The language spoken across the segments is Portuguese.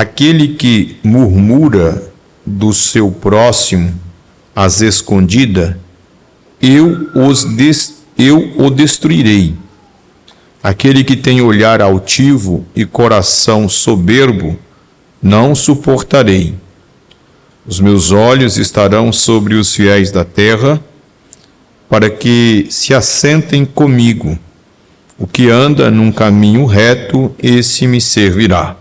Aquele que murmura do seu próximo às escondidas, eu o destruirei. Aquele que tem olhar altivo e coração soberbo, não suportarei. Os meus olhos estarão sobre os fiéis da terra, para que se assentem comigo. O que anda num caminho reto, esse me servirá.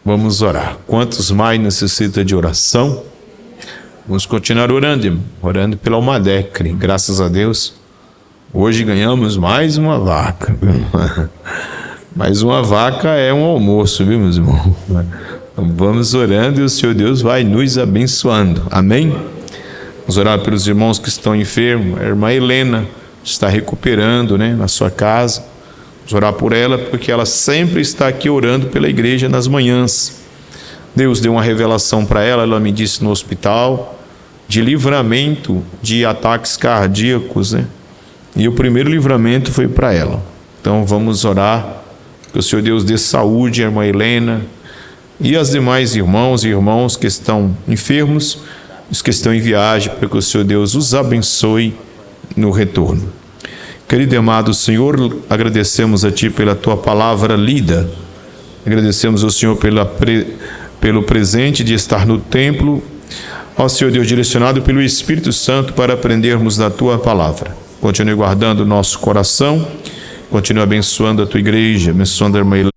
Vamos orar. Quantos mais necessitam de oração? Vamos continuar orando, orando pela Almadecre. Graças a Deus, hoje ganhamos mais uma vaca. Mais uma vaca é um almoço, viu, meus irmãos? Vamos orando e o Senhor Deus vai nos abençoando. Amém? Vamos orar pelos irmãos que estão enfermos. A irmã Helena está recuperando, na sua casa. Vamos orar por ela, porque ela sempre está aqui orando pela igreja nas manhãs. Deus deu uma revelação para ela, ela me disse no hospital, de livramento de ataques cardíacos, E o primeiro livramento foi para ela. Então vamos orar, que o Senhor Deus dê saúde à irmã Helena e aos demais irmãos e irmãs que estão enfermos, os que estão em viagem, para que o Senhor Deus os abençoe no retorno. Querido e amado Senhor, agradecemos a Ti pela Tua palavra lida. Agradecemos ao Senhor pelo presente de estar no templo. Ó Senhor Deus, direcionado pelo Espírito Santo para aprendermos da Tua palavra. Continue guardando o nosso coração. Continue abençoando a Tua igreja, abençoando a irmã Helena.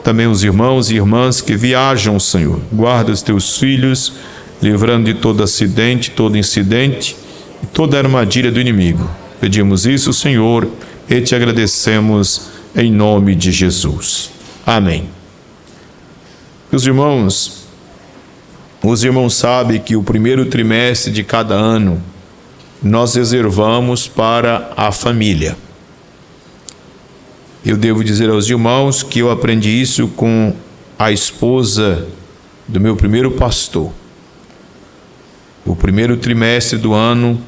Também os irmãos e irmãs que viajam, Senhor. Guarda os Teus filhos, livrando de todo acidente, todo incidente e toda armadilha do inimigo. Pedimos isso, Senhor, e Te agradecemos em nome de Jesus. Amém. Os irmãos sabem que o primeiro trimestre de cada ano nós reservamos para a família. Eu devo dizer aos irmãos que eu aprendi isso com a esposa do meu primeiro pastor. O primeiro trimestre do ano,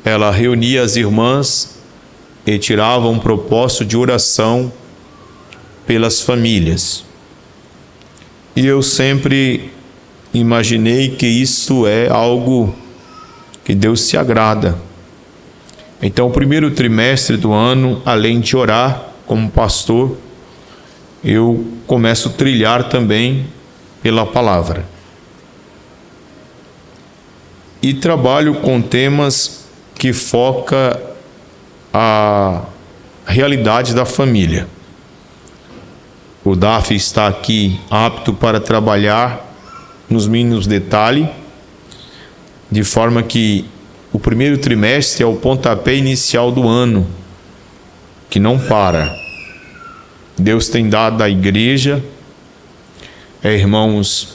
ela reunia as irmãs e tirava um propósito de oração pelas famílias. E eu sempre imaginei que isso é algo que Deus se agrada. Então, o primeiro trimestre do ano, além de orar como pastor, eu começo a trilhar também pela palavra. E trabalho com temas que foca a realidade da família. O DAF está aqui apto para trabalhar nos mínimos detalhes, de forma que o primeiro trimestre é o pontapé inicial do ano, que não para. Deus tem dado à igreja, irmãos,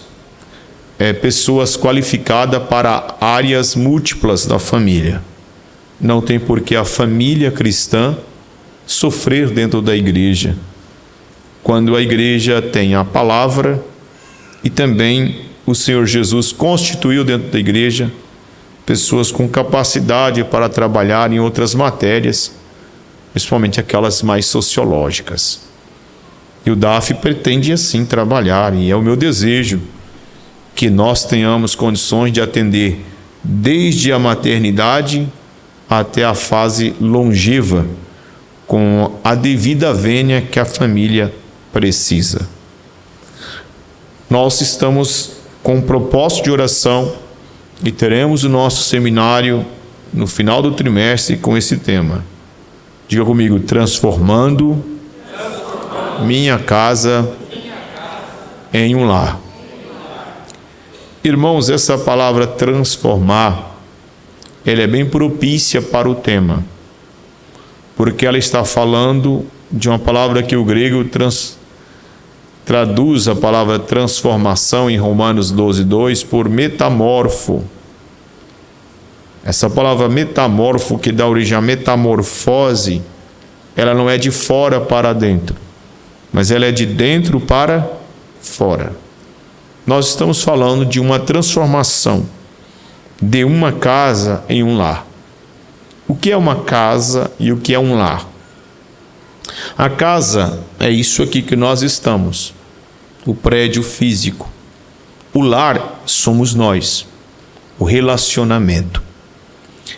pessoas qualificadas para áreas múltiplas da família. Não tem por que a família cristã sofrer dentro da igreja, quando a igreja tem a palavra e também o Senhor Jesus constituiu dentro da igreja pessoas com capacidade para trabalhar em outras matérias, principalmente aquelas mais sociológicas. E o DAF pretende assim trabalhar, e é o meu desejo que nós tenhamos condições de atender desde a maternidade até a fase longeva, com a devida vênia que a família precisa. Nós estamos com um propósito de oração e teremos o nosso seminário no final do trimestre com esse tema. Diga comigo: transformando minha casa em um lar. Irmãos, essa palavra transformar, ela é bem propícia para o tema, porque ela está falando de uma palavra que o grego traduz a palavra transformação em Romanos 12:2 por metamorfo. Essa palavra metamorfo, que dá origem à metamorfose, ela não é de fora para dentro, mas ela é de dentro para fora. Nós estamos falando de uma transformação de uma casa em um lar. O que é uma casa e o que é um lar? A casa é isso aqui que nós estamos, o prédio físico. O lar somos nós, o relacionamento.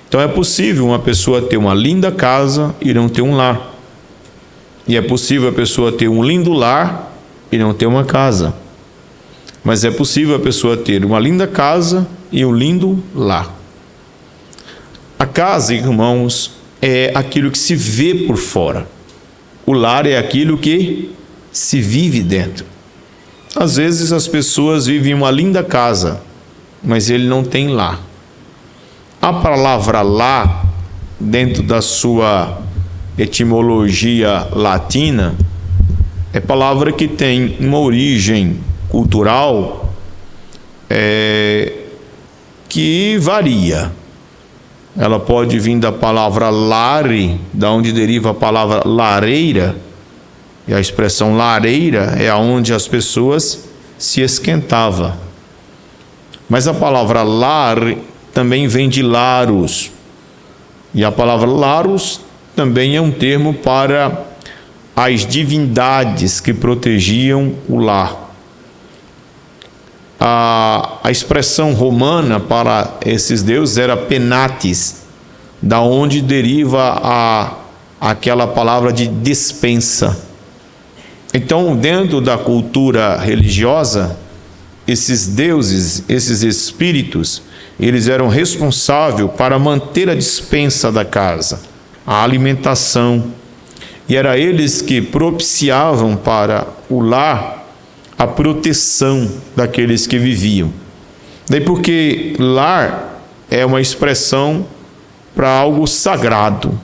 Então é possível uma pessoa ter uma linda casa e não ter um lar. E é possível a pessoa ter um lindo lar e não ter uma casa. Mas é possível a pessoa ter uma linda casa e um lindo lar. A casa, irmãos, é aquilo que se vê por fora. O lar é aquilo que se vive dentro. Às vezes as pessoas vivem uma linda casa, mas ele não tem lar. A palavra lar, dentro da sua etimologia latina, é palavra que tem uma origem cultural que varia. Ela pode vir da palavra lare, da onde deriva a palavra lareira, e a expressão lareira é aonde as pessoas se esquentavam. Mas a palavra lar também vem de laros, e a palavra laros também é um termo para as divindades que protegiam o lar. A expressão romana para esses deuses era penates, da onde deriva aquela palavra de despensa. Então, dentro da cultura religiosa, esses deuses, esses espíritos, eles eram responsáveis para manter a despensa da casa, a alimentação, e era eles que propiciavam para o lar a proteção daqueles que viviam. Daí porque lar é uma expressão para algo sagrado.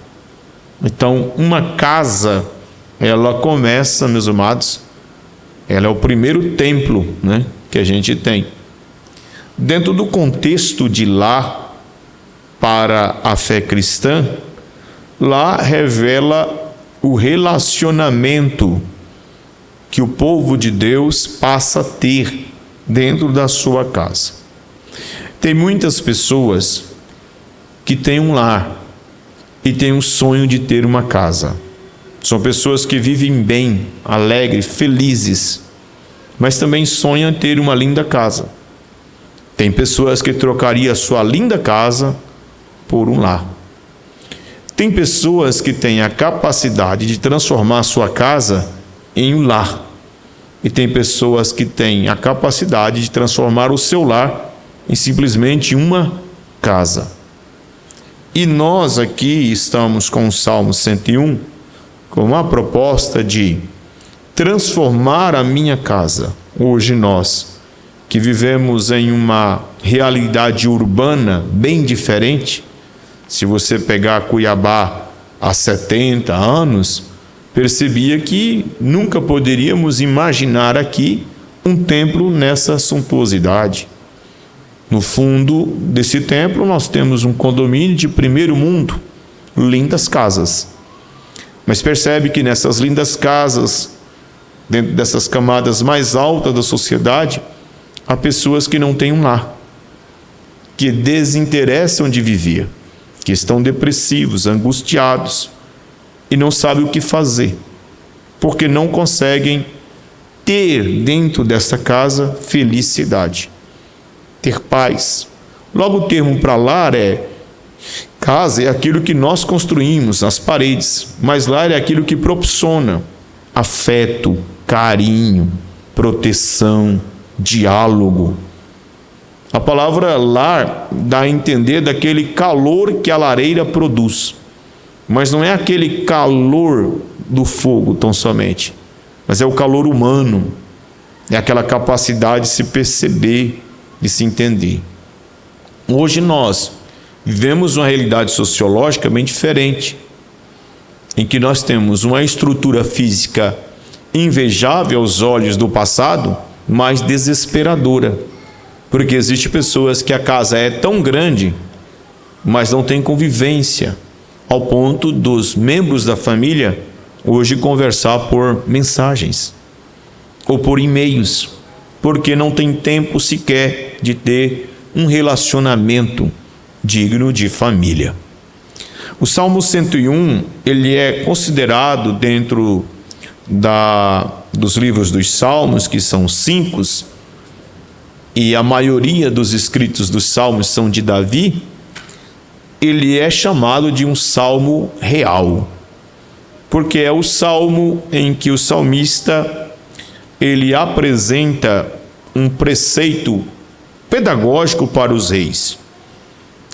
Então, uma casa, ela começa, meus amados, ela é o primeiro templo, né, que a gente tem. Dentro do contexto de lar, para a fé cristã, lá revela o relacionamento que o povo de Deus passa a ter dentro da sua casa. Tem muitas pessoas que têm um lar e têm um sonho de ter uma casa. São pessoas que vivem bem, alegres, felizes, mas também sonham ter uma linda casa. Tem pessoas que trocariam a sua linda casa por um lar. Tem pessoas que têm a capacidade de transformar a sua casa em um lar. E tem pessoas que têm a capacidade de transformar o seu lar em simplesmente uma casa. E nós aqui estamos com o Salmo 101 com uma proposta de transformar a minha casa. Hoje nós, que vivemos em uma realidade urbana bem diferente, se você pegar Cuiabá há 70 anos, percebia que nunca poderíamos imaginar aqui um templo nessa suntuosidade. No fundo desse templo nós temos um condomínio de primeiro mundo, lindas casas. Mas percebe que nessas lindas casas, dentro dessas camadas mais altas da sociedade, há pessoas que não têm um lar, que desinteressam de viver, que estão depressivos, angustiados, e não sabem o que fazer, porque não conseguem ter dentro dessa casa felicidade, ter paz. Logo o termo para lar casa é aquilo que nós construímos, as paredes, mas lar é aquilo que proporciona afeto, carinho, proteção, diálogo. A palavra lar dá a entender daquele calor que a lareira produz, mas não é aquele calor do fogo tão somente, mas é o calor humano, é aquela capacidade de se perceber, de se entender. Hoje nós vivemos uma realidade sociológica bem diferente, em que nós temos uma estrutura física invejável aos olhos do passado, mas desesperadora. Porque existem pessoas que a casa é tão grande, mas não tem convivência, ao ponto dos membros da família hoje conversar por mensagens ou por e-mails, porque não tem tempo sequer de ter um relacionamento digno de família. O Salmo 101, ele é considerado dentro dos livros dos Salmos, que são 5, e a maioria dos escritos dos Salmos são de Davi. Ele é chamado de um salmo real, porque é o salmo em que o salmista ele apresenta um preceito pedagógico para os reis.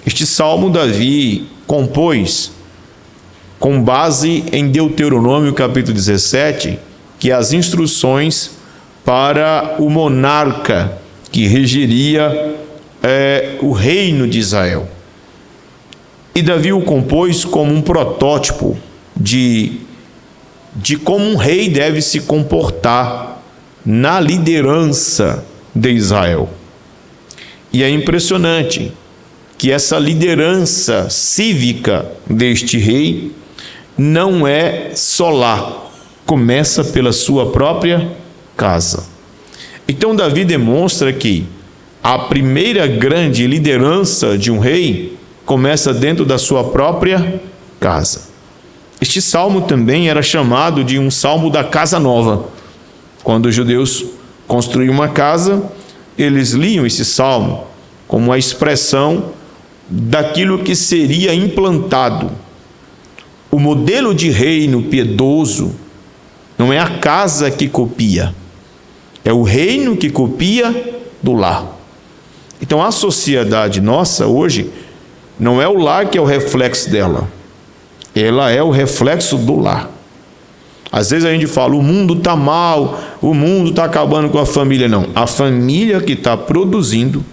Este salmo Davi compôs com base em Deuteronômio capítulo 17, que é as instruções para o monarca que regeria o reino de Israel. E Davi o compôs como um protótipo de como um rei deve se comportar na liderança de Israel. E é impressionante que essa liderança cívica deste rei não é só lá, começa pela sua própria casa. Então Davi demonstra que a primeira grande liderança de um rei começa dentro da sua própria casa. Este salmo também era chamado de um salmo da casa nova. Quando os judeus construíam uma casa, eles liam esse salmo como a expressão daquilo que seria implantado. O modelo de reino piedoso não é a casa que copia, é o reino que copia do lar. Então a sociedade nossa hoje não é o lar que é o reflexo dela, ela é o reflexo do lar. Às vezes a gente fala, o mundo está mal, o mundo está acabando com a família. Não, a família que está produzindo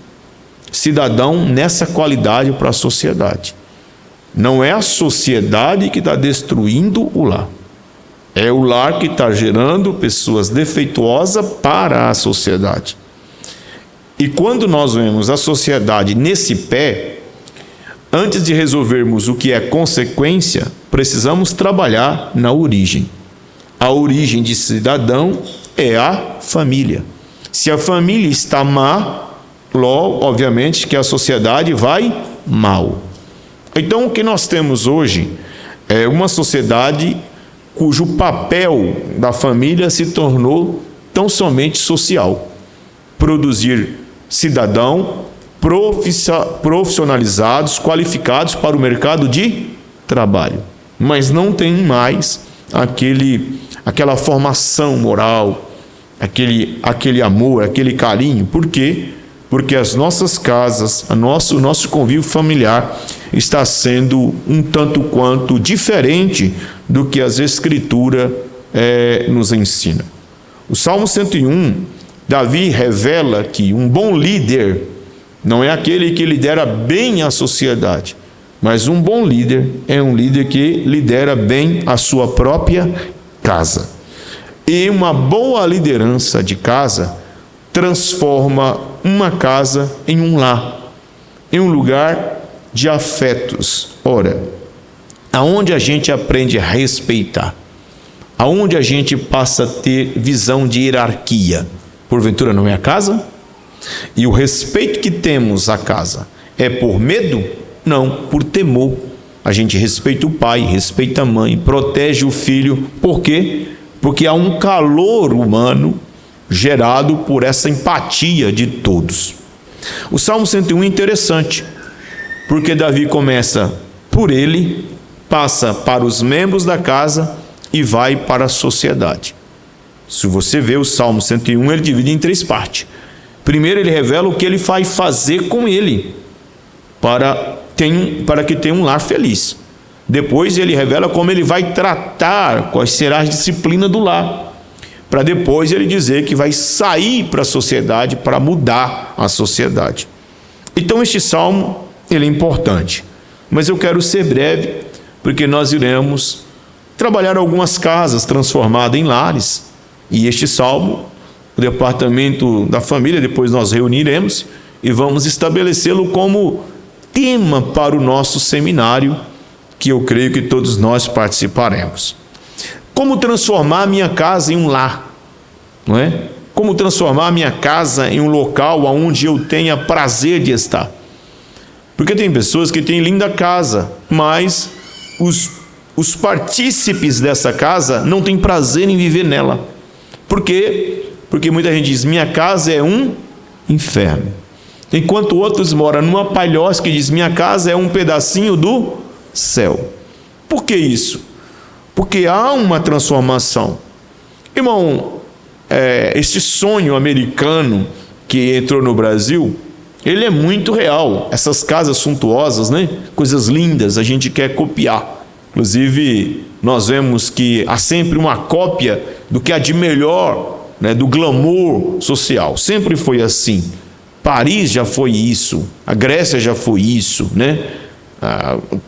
cidadão nessa qualidade para a sociedade. Não é a sociedade que está destruindo o lar, é o lar que está gerando pessoas defeituosas para a sociedade. E quando nós vemos a sociedade nesse pé, antes de resolvermos o que é consequência, precisamos trabalhar na origem. A origem de cidadão é a família. Se a família está má, logo, obviamente, que a sociedade vai mal. Então, o que nós temos hoje é uma sociedade cujo papel da família se tornou tão somente social. Produzir cidadão profissionalizados, qualificados para o mercado de trabalho, mas não tem mais aquela formação moral, aquele amor, aquele carinho. Por quê? Porque as nossas casas, o nosso convívio familiar está sendo um tanto quanto diferente do que as Escrituras nos ensina. O Salmo 101, Davi revela que um bom líder não é aquele que lidera bem a sociedade, mas um bom líder é um líder que lidera bem a sua própria casa. E uma boa liderança de casa transforma uma casa em um lar, em um lugar de afetos. Ora, aonde a gente aprende a respeitar, aonde a gente passa a ter visão de hierarquia, porventura não é a casa? E o respeito que temos à casa é por medo? Não, por temor. A gente respeita o pai, respeita a mãe, protege o filho. Por quê? Porque há um calor humano gerado por essa empatia de todos. O Salmo 101 é interessante, porque Davi começa por ele, passa para os membros da casa e vai para a sociedade. Se você vê o Salmo 101, ele divide em 3 partes. Primeiro, ele revela o que ele vai fazer com ele, para que tenha um lar feliz. Depois, ele revela como ele vai tratar, quais serão as disciplinas do lar, para depois ele dizer que vai sair para a sociedade, para mudar a sociedade. Então, este salmo, ele é importante, mas eu quero ser breve, porque nós iremos trabalhar algumas casas transformadas em lares, E este salmo, o departamento da família, depois nós reuniremos e vamos estabelecê-lo como tema para o nosso seminário, que eu creio que todos nós participaremos. Como transformar a minha casa em um lar, não é? Como transformar a minha casa em um local onde eu tenha prazer de estar. Porque tem pessoas que têm linda casa, mas os partícipes dessa casa não têm prazer em viver nela. Por quê? Porque muita gente diz, minha casa é um inferno. Enquanto outros moram numa palhoça que diz, minha casa é um pedacinho do céu. Por que isso? Porque há uma transformação. Irmão, este sonho americano que entrou no Brasil, ele é muito real. Essas casas suntuosas, né? Coisas lindas, a gente quer copiar. Inclusive, nós vemos que há sempre uma cópia do que há de melhor, né? Do glamour social. Sempre foi assim. Paris já foi isso, a Grécia já foi isso, né?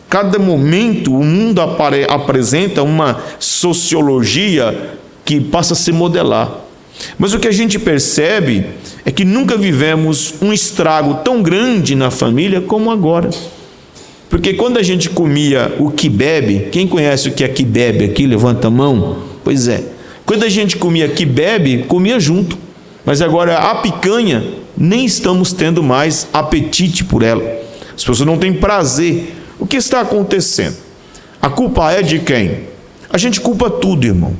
Cada momento o mundo apresenta uma sociologia que passa a se modelar. Mas o que a gente percebe é que nunca vivemos um estrago tão grande na família como agora. Porque quando a gente comia o kibebe, quem conhece o que é kibebe aqui? Levanta a mão. Pois é. Quando a gente comia kibebe, comia junto. Mas agora a picanha, nem estamos tendo mais apetite por ela. As pessoas não têm prazer. O que está acontecendo? A culpa é de quem? A gente culpa tudo, irmão.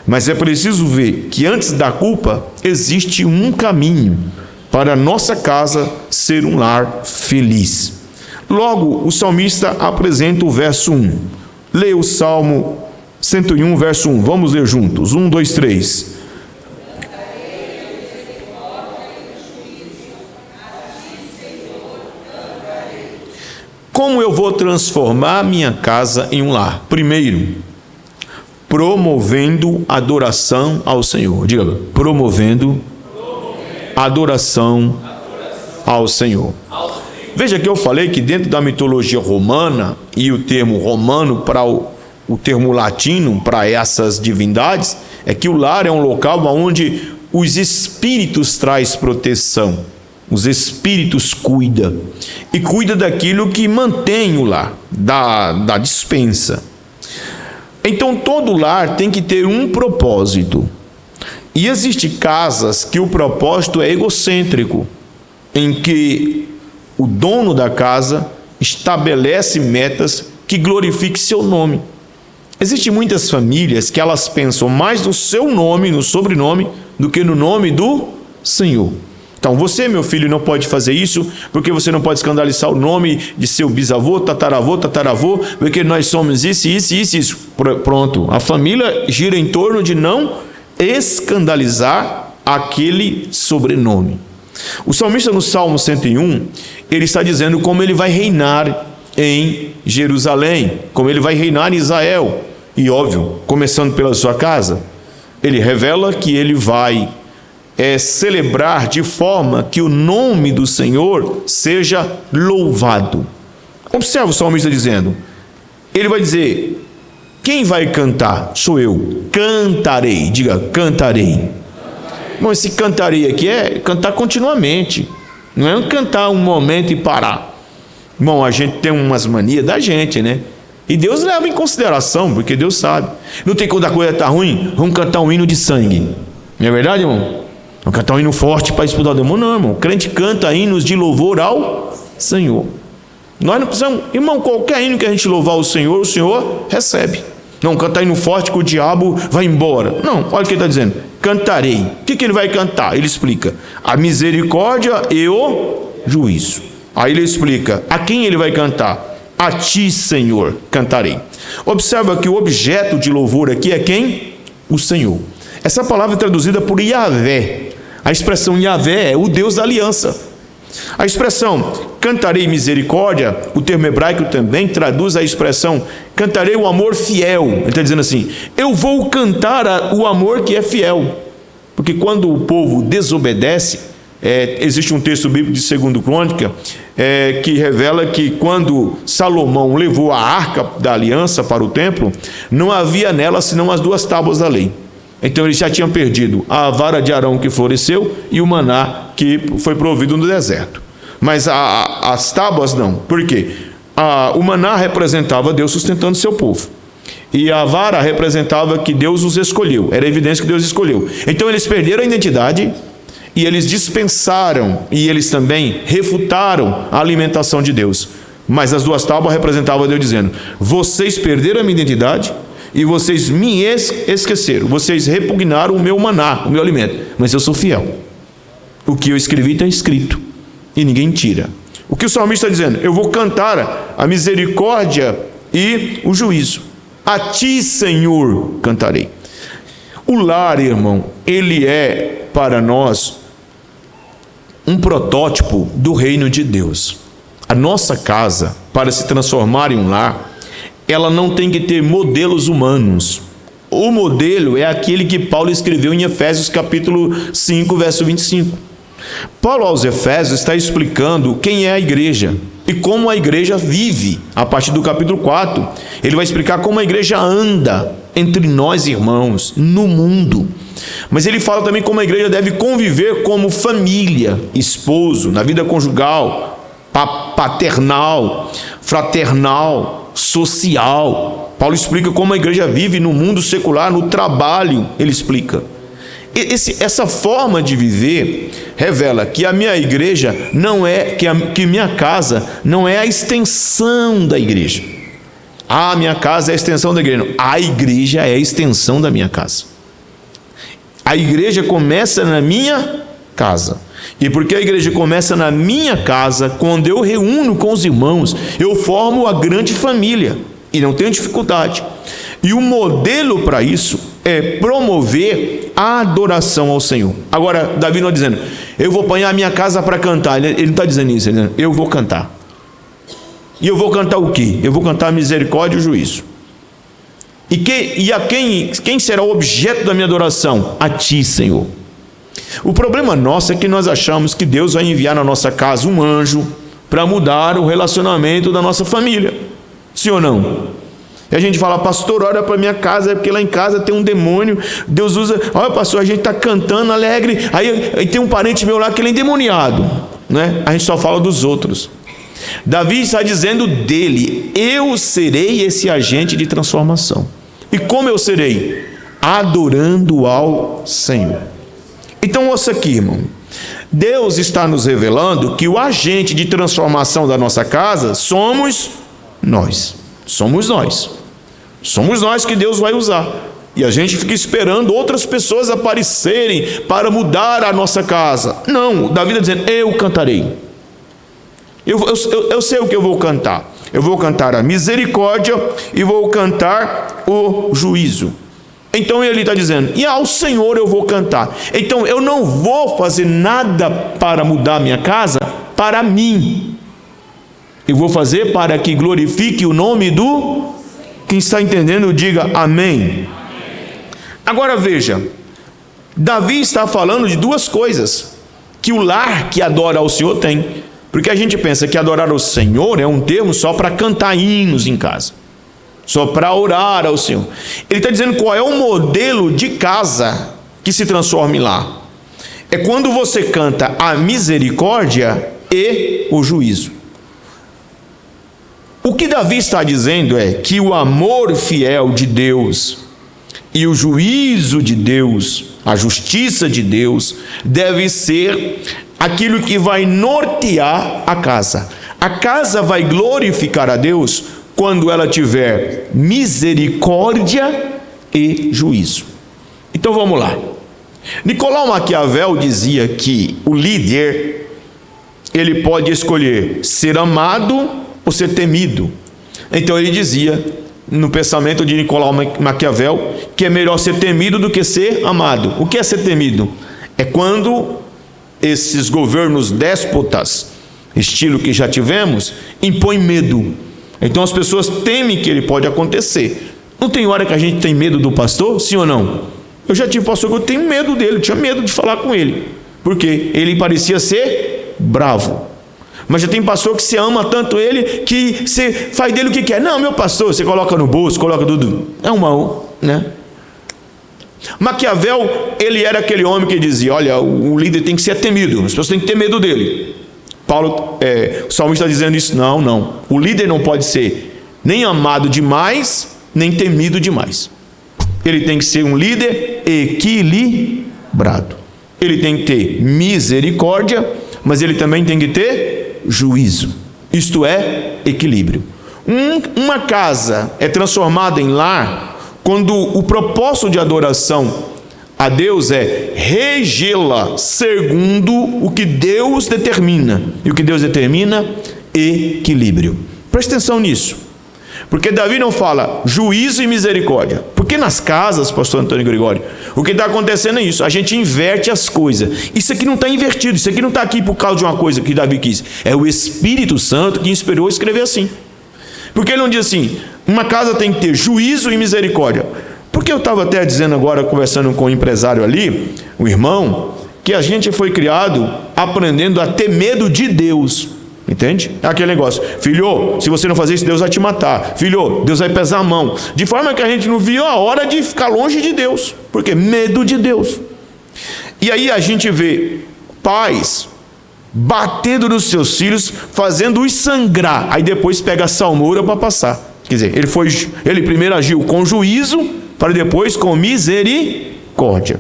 Mas é preciso ver que antes da culpa existe um caminho para a nossa casa ser um lar feliz. Logo, o salmista apresenta o verso 1. Leia o Salmo 101, verso 1. Vamos ler juntos. 1, 2, 3. Como eu vou transformar minha casa em um lar? Primeiro, promovendo adoração ao Senhor. Diga, promovendo adoração ao Senhor. Veja que eu falei que dentro da mitologia romana, e o termo romano para o termo latino para essas divindades, é que o lar é um local onde os espíritos traz proteção. Os espíritos cuidam. E cuida daquilo que mantém o lar, da dispensa. Então todo lar tem que ter um propósito. E existem casas que o propósito é egocêntrico, em que o dono da casa estabelece metas que glorifiquem seu nome. Existem muitas famílias que elas pensam mais no seu nome, no sobrenome, do que no nome do Senhor. Então, você, meu filho, não pode fazer isso, porque você não pode escandalizar o nome de seu bisavô, tataravô, porque nós somos isso. Pronto, a família gira em torno de não escandalizar aquele sobrenome. O salmista no Salmo 101, ele está dizendo como ele vai reinar em Jerusalém, como ele vai reinar em Israel. E óbvio, começando pela sua casa, ele revela que ele vai celebrar de forma que o nome do Senhor seja louvado. Observa o salmista dizendo, ele vai dizer, quem vai cantar? Sou eu, cantarei, diga, cantarei. Bom, esse cantarei aqui é cantar continuamente, não é cantar um momento e parar. Bom, a gente tem umas manias da gente, né? E Deus leva em consideração, porque Deus sabe. Não tem quando a coisa está ruim, vamos cantar um hino de sangue. Não é verdade, irmão? Vamos cantar um hino forte para expulsar o demônio? Não, irmão. O crente canta hinos de louvor ao Senhor. Nós não precisamos, irmão, qualquer hino que a gente louvar o Senhor recebe. Não, cantar hino forte que o diabo vai embora. Não, olha o que ele está dizendo. Cantarei. O que ele vai cantar? Ele explica. A misericórdia e o juízo. Aí ele explica. A quem ele vai cantar? A ti, Senhor, cantarei. Observa que o objeto de louvor aqui é quem? O Senhor. Essa palavra é traduzida por Yahvé. A expressão Yahvé é o Deus da aliança. A expressão cantarei misericórdia, o termo hebraico também traduz a expressão cantarei o amor fiel. Ele está dizendo assim, eu vou cantar o amor que é fiel. Porque quando o povo desobedece, existe um texto bíblico de 2 Crônica que revela que quando Salomão levou a arca da aliança para o templo, não havia nela senão as 2 tábuas da lei. Então eles já tinham perdido a vara de Arão que floresceu e o maná que foi provido no deserto. Mas as tábuas não. Por quê? O maná representava Deus sustentando seu povo. E a vara representava que Deus os escolheu. Era evidência que Deus escolheu. Então eles perderam a identidade e eles dispensaram e eles também refutaram a alimentação de Deus. Mas as duas tábuas representavam Deus dizendo: vocês perderam a minha identidade e vocês me esqueceram. Vocês repugnaram o meu maná, o meu alimento. Mas eu sou fiel. O que eu escrevi está escrito e ninguém tira. O que o salmista está dizendo? Eu vou cantar a misericórdia e o juízo. A ti, Senhor, cantarei. O lar, irmão, ele é para nós um protótipo do reino de Deus. A nossa casa, para se transformar em um lar, ela não tem que ter modelos humanos. O modelo é aquele que Paulo escreveu em Efésios capítulo 5, verso 25. Paulo aos Efésios está explicando quem é a igreja e como a igreja vive. A partir do capítulo 4, ele vai explicar como a igreja anda entre nós irmãos, no mundo. Mas ele fala também como a igreja deve conviver como família, esposo, na vida conjugal, paternal, fraternal, social. Paulo explica como a igreja vive no mundo secular, no trabalho, ele explica. Essa forma de viver revela que a minha igreja não é, que minha casa não é a extensão da igreja. A minha casa é a extensão da igreja. Não. A igreja é a extensão da minha casa. A igreja começa na minha casa. E porque a igreja começa na minha casa, quando eu reúno com os irmãos, eu formo a grande família. E não tenho dificuldade. E o modelo para isso é promover a adoração ao Senhor. Agora, Davi não está dizendo, eu vou apanhar a minha casa para cantar. Ele não está dizendo isso, ele está dizendo, eu vou cantar. E eu vou cantar o quê? Eu vou cantar a misericórdia e o juízo. E quem será o objeto da minha adoração? A ti, Senhor. O problema nosso é que nós achamos que Deus vai enviar na nossa casa um anjo para mudar o relacionamento da nossa família. Sim ou não? E a gente fala, pastor, olha para minha casa, é porque lá em casa tem um demônio. Deus usa, olha pastor, a gente está cantando alegre, aí tem um parente meu lá que ele é endemoniado, né? A gente só fala dos outros. Davi está dizendo dele, eu serei esse agente de transformação. E como eu serei? Adorando ao Senhor. Então ouça aqui, irmão. Deus está nos revelando que o agente de transformação da nossa casa somos nós. Somos nós. Somos nós que Deus vai usar. E a gente fica esperando outras pessoas aparecerem para mudar a nossa casa. Não, Davi está dizendo, eu cantarei. Eu sei o que eu vou cantar. Eu vou cantar a misericórdia e vou cantar o juízo. Então ele está dizendo, e ao Senhor eu vou cantar. Então eu não vou fazer nada para mudar minha casa para mim. Eu vou fazer para que glorifique o nome do... Quem está entendendo, diga amém. Agora veja, Davi está falando de duas coisas que o lar que adora ao Senhor tem. Porque a gente pensa que adorar ao Senhor é um termo só para cantar hinos em casa, só para orar ao Senhor. Ele está dizendo qual é o modelo de casa que se transforma em lar. É quando você canta a misericórdia e o juízo. O que Davi está dizendo é que o amor fiel de Deus e o juízo de Deus, a justiça de Deus, deve ser aquilo que vai nortear a casa. A casa vai glorificar a Deus quando ela tiver misericórdia e juízo. Então vamos lá. Nicolau Maquiavel dizia que o líder, ele pode escolher ser amado ou ser temido. Então ele dizia, no pensamento de Nicolau Maquiavel, que é melhor ser temido do que ser amado. O que é ser temido? É quando esses governos déspotas, estilo que já tivemos, impõem medo. Então as pessoas temem que ele pode acontecer. Não tem hora que a gente tem medo do pastor? Sim ou não? Eu já tive pastor que eu tenho medo dele, eu tinha medo de falar com ele. Porque ele parecia ser bravo. Mas já tem pastor que você ama tanto ele que você faz dele o que quer. Não, meu pastor, você coloca no bolso, coloca tudo. É um mal, né? Maquiavel, ele era aquele homem que dizia: olha, o líder tem que ser temido, as pessoas têm que ter medo dele. O salmista está dizendo isso. Não. O líder não pode ser nem amado demais, nem temido demais. Ele tem que ser um líder equilibrado. Ele tem que ter misericórdia, mas ele também tem que ter juízo. Isto é, equilíbrio. Uma casa é transformada em lar quando o propósito de adoração a Deus é regê-la segundo o que Deus determina. E o que Deus determina? Equilíbrio. Preste atenção nisso. Porque Davi não fala juízo e misericórdia. Porque nas casas, pastor Antônio Gregório, o que está acontecendo é isso. A gente inverte as coisas. Isso aqui não está invertido. Isso aqui não está aqui por causa de uma coisa que Davi quis. É o Espírito Santo que inspirou a escrever assim. Porque ele não diz assim: uma casa tem que ter juízo e misericórdia. Porque eu estava até dizendo agora, conversando com um empresário ali, um irmão, que a gente foi criado aprendendo a ter medo de Deus. Entende? É aquele negócio: filho, se você não fazer isso, Deus vai te matar. Filho, Deus vai pesar a mão. De forma que a gente não viu a hora de ficar longe de Deus. Porque medo de Deus. E aí a gente vê pais batendo nos seus filhos, fazendo-os sangrar. Aí depois pega a salmoura para passar. Quer dizer, ele primeiro agiu com juízo, para depois com misericórdia.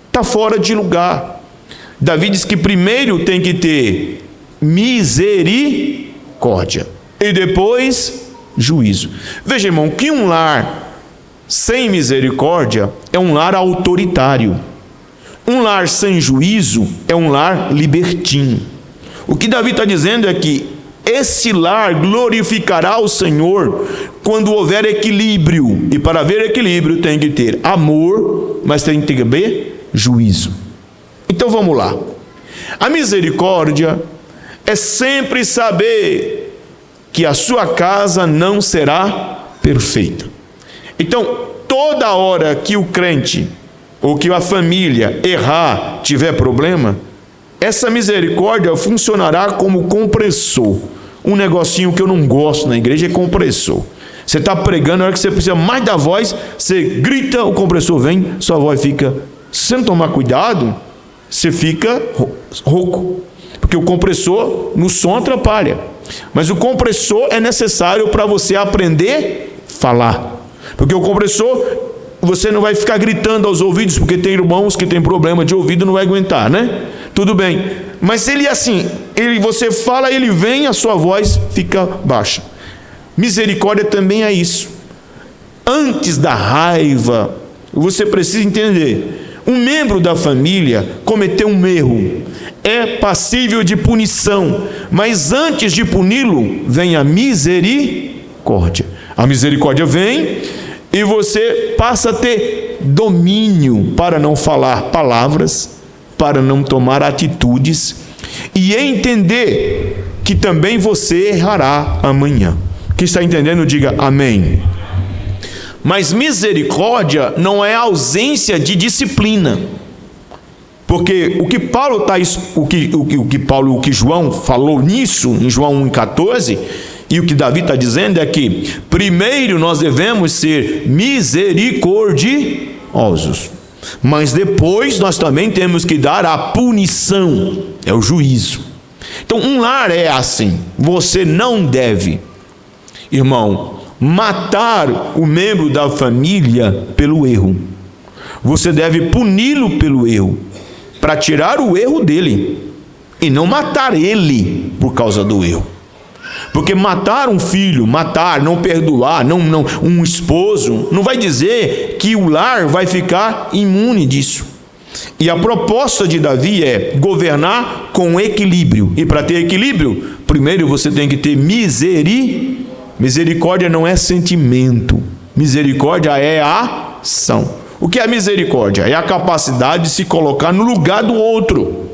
Está fora de lugar. Davi diz que primeiro tem que ter misericórdia e depois juízo. Veja, irmão, que um lar sem misericórdia é um lar autoritário. Um lar sem juízo é um lar libertino. O que Davi está dizendo é que esse lar glorificará o Senhor quando houver equilíbrio. E para haver equilíbrio tem que ter amor, mas tem que ter juízo. Então vamos lá. A misericórdia é sempre saber que a sua casa não será perfeita. Então, toda hora que o crente ou que a família errar, tiver problema, essa misericórdia funcionará como compressor. Um negocinho que eu não gosto na igreja é compressor. Você está pregando, na hora que você precisa mais da voz, você grita, o compressor vem, sua voz fica... Se você não tomar cuidado, você fica rouco. Porque o compressor no som atrapalha. Mas o compressor é necessário para você aprender a falar. Porque o compressor, você não vai ficar gritando aos ouvidos, porque tem irmãos que têm problema de ouvido, não vai aguentar, né? Tudo bem. Mas ele assim, você fala, ele vem, a sua voz fica baixa. Misericórdia também é isso. Antes da raiva, você precisa entender. Um membro da família cometeu um erro, é passível de punição, mas antes de puni-lo, vem a misericórdia. A misericórdia vem e você passa a ter domínio para não falar palavras, para não tomar atitudes e entender que também você errará amanhã. Quem está entendendo, diga amém. Mas misericórdia não é ausência de disciplina. Porque o que João falou nisso, em João 1,14, e o que Davi está dizendo é que primeiro nós devemos ser misericordiosos, mas depois nós também temos que dar a punição, é o juízo. Então um lar é assim, você não deve, irmão, matar o membro da família pelo erro. Você deve puni-lo pelo erro, para tirar o erro dele, e não matar ele por causa do erro. Porque matar um filho, não perdoar, um esposo, não vai dizer que o lar vai ficar imune disso. E a proposta de Davi é governar com equilíbrio. E para ter equilíbrio, primeiro você tem que ter misericórdia. Misericórdia não é sentimento, misericórdia é ação. O que é misericórdia? É a capacidade de se colocar no lugar do outro.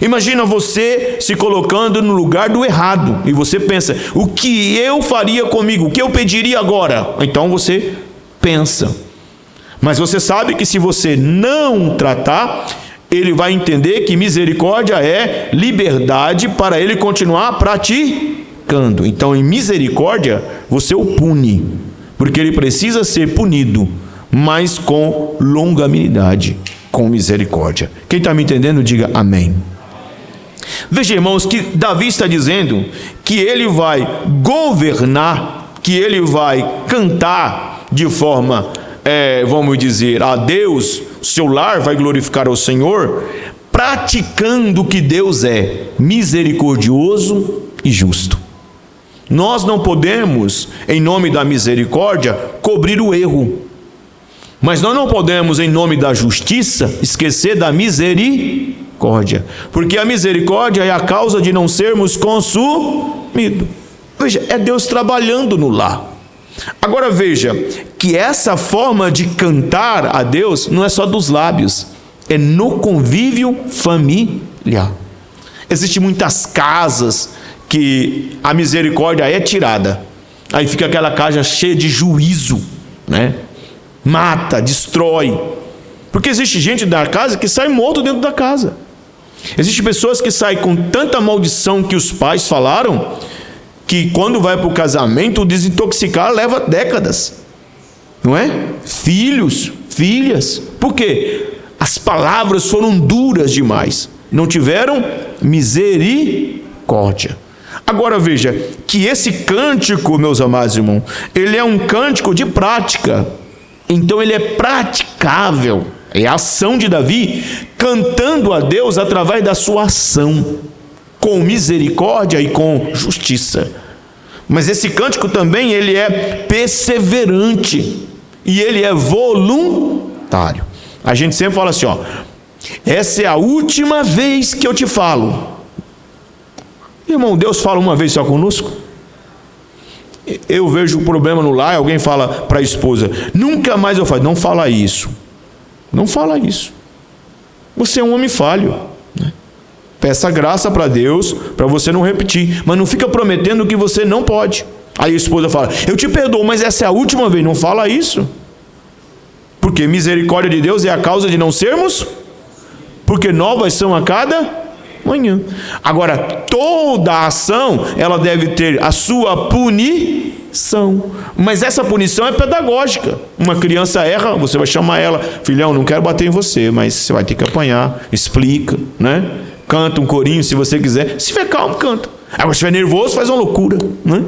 Imagina você se colocando no lugar do errado, e você pensa, o que eu faria comigo? O que eu pediria agora? Então você pensa. Mas você sabe que se você não tratar, ele vai entender que misericórdia é liberdade para ele continuar praticando. Então em misericórdia, você o pune, porque ele precisa ser punido. mas com longanimidade, com misericórdia. Quem está me entendendo, diga amém. Veja, irmãos, que Davi está dizendo que ele vai governar, que ele vai cantar de forma, vamos dizer, a Deus, seu lar vai glorificar ao Senhor, praticando o que Deus é, misericordioso e justo. Nós não podemos, em nome da misericórdia, cobrir o erro. Mas nós não podemos, em nome da justiça, esquecer da misericórdia. Porque a misericórdia é a causa de não sermos consumidos. Veja, é Deus trabalhando no lar. Agora veja, que essa forma de cantar a Deus não é só dos lábios, é no convívio familiar. Existem muitas casas que a misericórdia é tirada. Aí fica aquela casa cheia de juízo, né? Mata, destrói. Porque existe gente da casa que sai morto dentro da casa. Existem pessoas que saem com tanta maldição que os pais falaram, que quando vai para o casamento, o desintoxicar leva décadas. Não é? Filhos, filhas. Por quê? As palavras foram duras demais. Não tiveram misericórdia. Agora veja, que esse cântico, meus amados irmãos, ele é um cântico de prática. Então ele é praticável. É a ação de Davi cantando a Deus através da sua ação, com misericórdia e com justiça. Mas esse cântico também ele é perseverante e ele é voluntário. A gente sempre fala assim, essa é a última vez que eu te falo. Irmão, Deus fala uma vez só conosco? Eu vejo um problema no lar, alguém fala para a esposa, nunca mais eu falo, não fala isso. Não fala isso. Você é um homem falho, né? Peça graça para Deus, para você não repetir, mas não fica prometendo que você não pode. Aí a esposa fala, eu te perdoo, mas essa é a última vez, não fala isso. Porque misericórdia de Deus é a causa de não sermos, porque novas são a cada manhã. Agora, toda a ação, ela deve ter a sua punição. Mas essa punição é pedagógica. Uma criança erra, você vai chamar ela, filhão, não quero bater em você, mas você vai ter que apanhar, explica, né? Canta um corinho se você quiser. Se tiver calmo, canta. Agora, se estiver nervoso, faz uma loucura, né?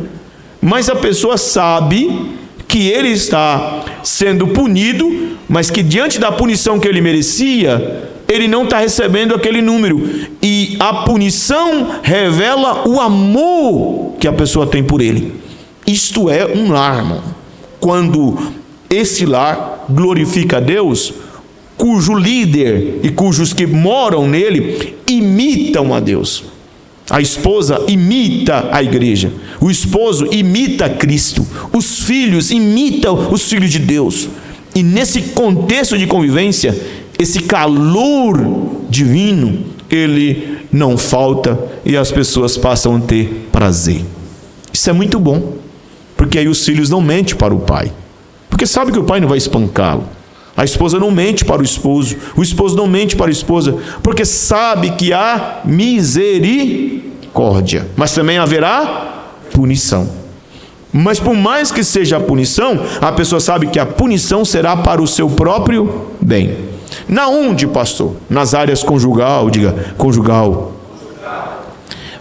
Mas a pessoa sabe que ele está sendo punido, mas que diante da punição que ele merecia, ele não está recebendo aquele número. E a punição revela o amor que a pessoa tem por ele. Isto é um lar, irmão. Quando esse lar glorifica a Deus, cujo líder e cujos que moram nele imitam a Deus. A esposa imita a igreja. O esposo imita Cristo. Os filhos imitam os filhos de Deus. E nesse contexto de convivência, esse calor divino, ele não falta e as pessoas passam a ter prazer. Isso é muito bom, porque aí os filhos não mentem para o pai, porque sabe que o pai não vai espancá-lo. A esposa não mente para o esposo não mente para a esposa, porque sabe que há misericórdia, mas também haverá punição. Mas por mais que seja a punição, a pessoa sabe que a punição será para o seu próprio bem. Na onde, pastor? Nas áreas conjugal, diga, conjugal.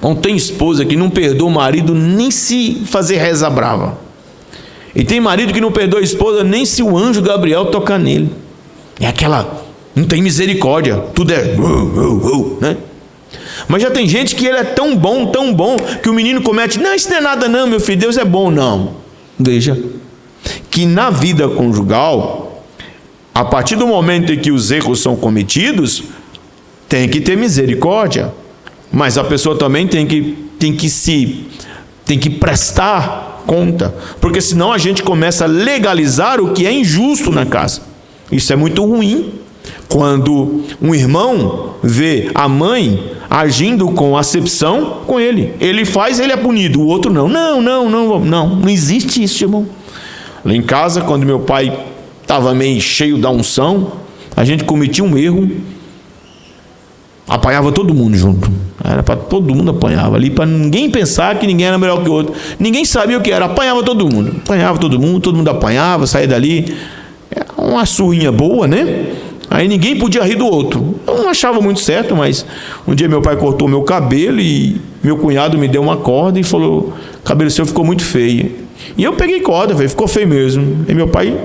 Não tem esposa que não perdoa o marido nem se fazer reza brava. E tem marido que não perdoa a esposa nem se o anjo Gabriel tocar nele. É aquela, não tem misericórdia, tudo é, né? Mas já tem gente que ele é tão bom, que o menino comete, não, isso não é nada não, meu filho, Deus é bom, não. Veja, que na vida conjugal, a partir do momento em que os erros são cometidos, tem que ter misericórdia, mas a pessoa também tem que prestar conta, porque senão a gente começa a legalizar o que é injusto na casa. Isso é muito ruim. Quando um irmão vê a mãe agindo com acepção com ele, ele faz, ele é punido, o outro não. Não existe isso, irmão. Lá em casa, quando meu pai estava meio cheio da unção, a gente cometia um erro, apanhava todo mundo junto. Era para todo mundo apanhava ali, para ninguém pensar que ninguém era melhor que o outro. Ninguém sabia o que era, apanhava todo mundo, todo mundo apanhava, saía dali. uma surrinha boa, né? Aí ninguém podia rir do outro. Eu não achava muito certo, mas um dia meu pai cortou meu cabelo e meu cunhado me deu uma corda e falou: o cabelo seu ficou muito feio. E eu peguei corda, ficou feio mesmo. E meu pai,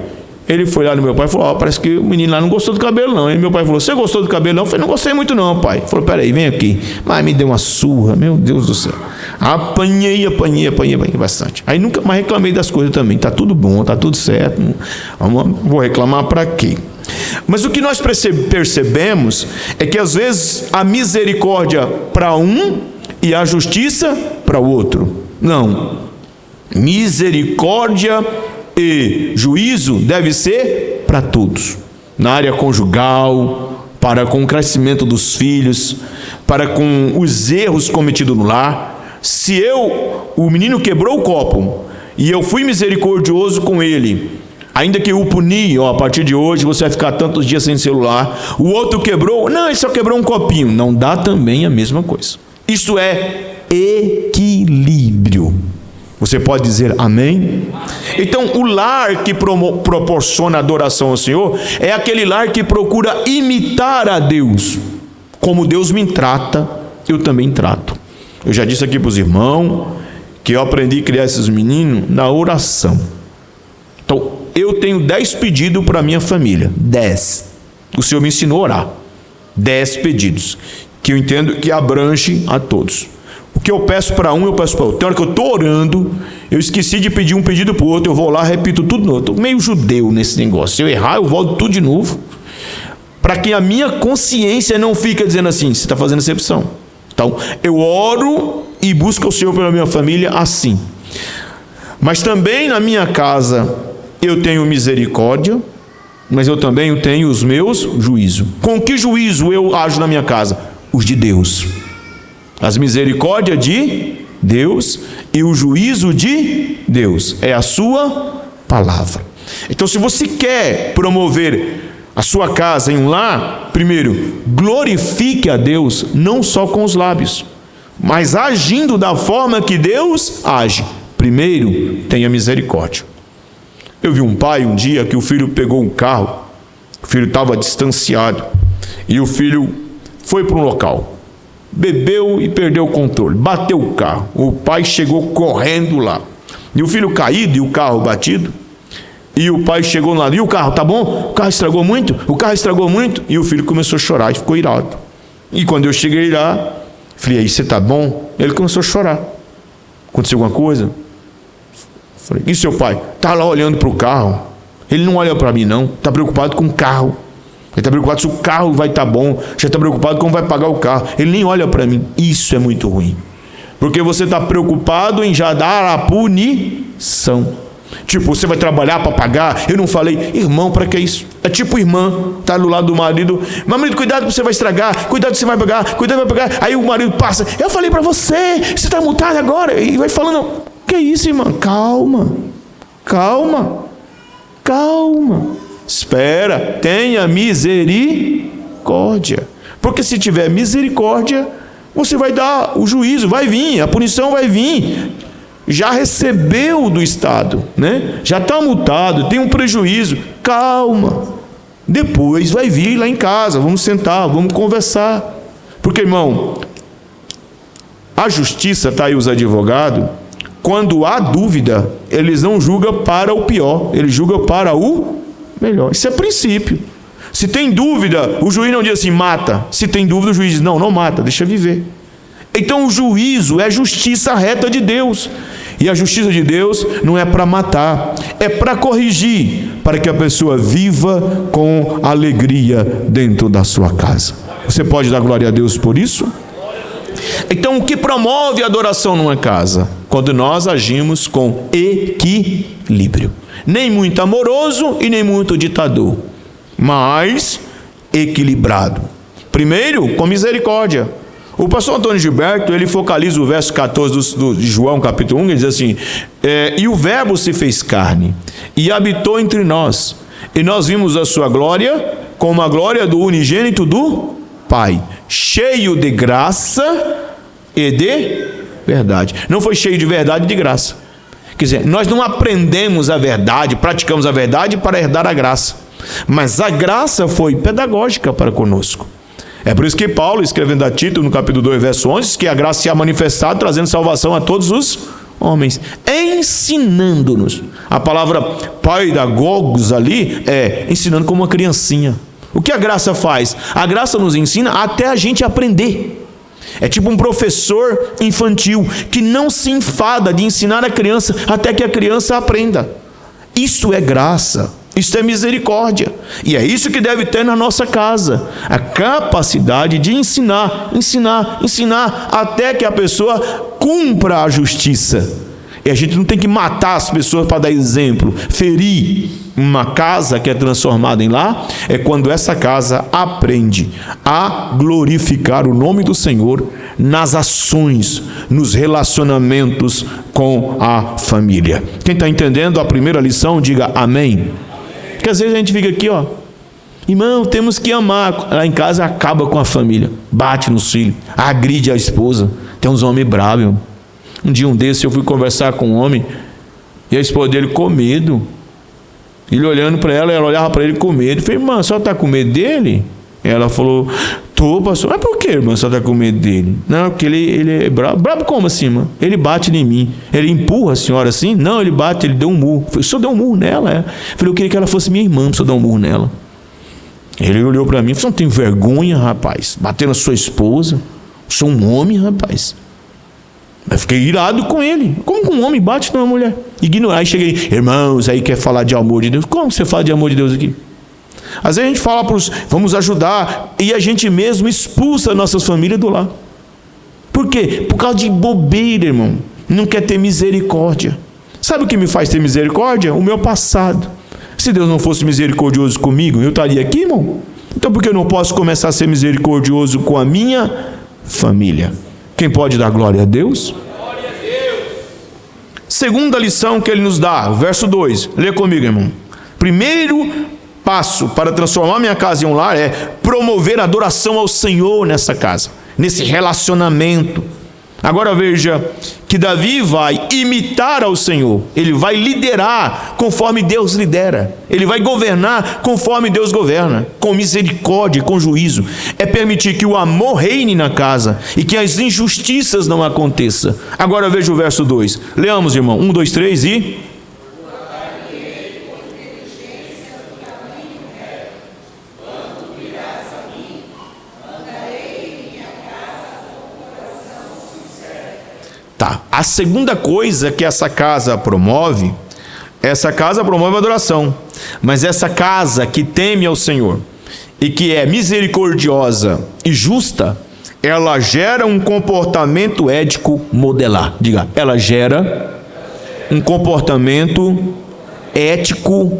ele foi lá no meu pai e falou: parece que o menino lá não gostou do cabelo não. E meu pai falou: você gostou do cabelo não? Eu falei: não gostei muito não, pai. Ele falou: peraí, vem aqui. Mas me deu uma surra, meu Deus do céu. Apanhei bastante. Aí nunca mais reclamei das coisas também. Tá tudo bom, tá tudo certo. Vou reclamar para quê? Mas o que nós percebemos é que às vezes a misericórdia para um e a justiça para o outro. Não. Misericórdia e juízo deve ser para todos. Na área conjugal, para com o crescimento dos filhos, para com os erros cometidos no lar. Se o menino quebrou o copo e eu fui misericordioso com ele, ainda que eu o puni, a partir de hoje você vai ficar tantos dias sem celular. O outro quebrou, não, ele só quebrou um copinho. Não dá também a mesma coisa. Isso é equilíbrio. Você pode dizer amém? Então, o lar que proporciona adoração ao Senhor é aquele lar que procura imitar a Deus. Como Deus me trata, eu também trato. Eu já disse aqui para os irmãos que eu aprendi a criar esses meninos na oração. Então, eu tenho 10 pedidos para a minha família. 10. O Senhor me ensinou a orar. 10 pedidos. Que eu entendo que abrange a todos. O que eu peço para um, eu peço para outro. Tem hora que eu estou orando, eu esqueci de pedir um pedido para o outro, eu vou lá, repito tudo de novo. Estou meio judeu nesse negócio. Se eu errar, eu volto tudo de novo. Para que a minha consciência não fique dizendo assim: você está fazendo exceção. Então, eu oro e busco o Senhor pela minha família assim. Mas também na minha casa eu tenho misericórdia, mas eu também tenho os meus juízos. Com que juízo eu ajo na minha casa? Os de Deus. As misericórdias de Deus e o juízo de Deus. É a sua palavra. Então, se você quer promover a sua casa em um lar, primeiro, glorifique a Deus, não só com os lábios, mas agindo da forma que Deus age. Primeiro, tenha misericórdia. Eu vi um pai um dia que o filho pegou um carro, o filho estava distanciado, e o filho foi para um local, bebeu e perdeu o controle, bateu o carro. O pai chegou correndo lá, e o filho caído e o carro batido, e o pai chegou lá: e o carro, tá bom? O carro estragou muito? O carro estragou muito? E o filho começou a chorar e ficou irado. E quando eu cheguei lá, falei: aí, você tá bom? Ele começou a chorar. Aconteceu alguma coisa? Falei: e seu pai? Está lá olhando para o carro. Ele não olha para mim não, está preocupado com o carro. Ele está preocupado se o carro vai estar bom, já está preocupado como vai pagar o carro. Ele nem olha para mim. Isso é muito ruim, porque você está preocupado em já dar a punição. Tipo, você vai trabalhar para pagar. Eu não falei: irmão, para que isso? É tipo irmã, está do lado do marido: mas marido, cuidado, você vai estragar, cuidado, você vai pagar, cuidado, vai pagar. Aí o marido passa: eu falei para você, você está multado agora. E vai falando: que isso, irmã? Calma, calma, calma. Espera, tenha misericórdia. Porque se tiver misericórdia, você vai dar o juízo, vai vir, a punição vai vir. Já recebeu do Estado, né? Já está multado, tem um prejuízo. Calma. Depois vai vir lá em casa, vamos sentar, vamos conversar. Porque, irmão, a justiça, está aí os advogados, quando há dúvida, eles não julgam para o pior, eles julgam para o melhor. Isso é princípio. Se tem dúvida, o juiz não diz assim: mata. Se tem dúvida, o juiz diz: não mata, deixa viver. Então o juízo é a justiça reta de Deus. E a justiça de Deus não é para matar, é para corrigir, para que a pessoa viva com alegria dentro da sua casa. Você pode dar glória a Deus por isso? Então, o que promove a adoração numa casa? Quando nós agimos com equilíbrio. Nem muito amoroso e nem muito ditador, mas equilibrado. Primeiro, com misericórdia. O pastor Antônio Gilberto, ele focaliza o verso 14 de João, capítulo 1, ele diz assim: e o verbo se fez carne, e habitou entre nós, e nós vimos a sua glória, como a glória do unigênito do Pai, cheio de graça e de verdade. Não foi cheio de verdade e de graça. Quer dizer, nós não aprendemos a verdade, praticamos a verdade para herdar a graça. mas a graça foi pedagógica para conosco. É por isso que Paulo, escrevendo a Tito, no capítulo 2, verso 11, diz que a graça se ha manifestado, trazendo salvação a todos os homens, ensinando-nos. A palavra paidagogos ali é ensinando como uma criancinha. O que a graça faz? A graça nos ensina até a gente aprender. É tipo um professor infantil que não se enfada de ensinar a criança até que a criança aprenda. Isso é graça, isso é misericórdia. E é isso que deve ter na nossa casa. A capacidade de ensinar até que a pessoa cumpra a justiça. E a gente não tem que matar as pessoas para dar exemplo, ferir. Uma casa que é transformada em lar é quando essa casa aprende a glorificar o nome do Senhor nas ações, nos relacionamentos com a família. Quem está entendendo a primeira lição, diga amém. Porque às vezes a gente fica aqui, ó, irmão, temos que amar. Lá em casa acaba com a família, bate nos filhos, agride a esposa. Tem uns homens bravos. Um dia desses eu fui conversar com um homem e a esposa dele com medo. Ele olhando para ela, ela olhava para ele com medo. Eu falei, irmã, a senhora está com medo dele? Ela falou, tô, pastor. Mas por que, irmã, a senhora está com medo dele? Não, porque ele é brabo. Brabo como assim, irmã? Ele bate em mim. Ele empurra a senhora assim? Não, ele bate, ele deu um murro. Eu falei, o senhor deu um murro nela? É. Eu falei, eu queria que ela fosse minha irmã, para o senhor dar um murro nela. Ele olhou para mim e falou, você não tem vergonha, rapaz? Bater na sua esposa? Eu sou um homem, rapaz. Eu fiquei irado com ele. Como que um homem bate numa mulher? Ignorar. Aí cheguei, irmãos, aí quer falar de amor de Deus. Como você fala de amor de Deus aqui? Às vezes a gente fala para os, vamos ajudar, e a gente mesmo expulsa nossas famílias do lar. Por quê? Por causa de bobeira, irmão. Não quer ter misericórdia. Sabe o que me faz ter misericórdia? O meu passado. Se Deus não fosse misericordioso comigo, eu estaria aqui, irmão? Então por que eu não posso começar a ser misericordioso com a minha família? Quem pode dar glória a Deus? Glória a Deus. Segunda lição que ele nos dá, verso 2. Lê comigo, irmão. Primeiro passo para transformar minha casa em um lar é promover a adoração ao Senhor nessa casa, nesse relacionamento. Agora veja que Davi vai imitar ao Senhor. Ele vai liderar conforme Deus lidera. Ele vai governar conforme Deus governa, com misericórdia e com juízo. É permitir que o amor reine na casa e que as injustiças não aconteçam. Agora veja o verso 2. Leamos, irmão. 1, 2, 3 e... Tá, a segunda coisa que essa casa promove a adoração. Mas essa casa que teme ao Senhor e que é misericordiosa e justa, ela gera um comportamento ético modelar. Diga, ela gera um comportamento ético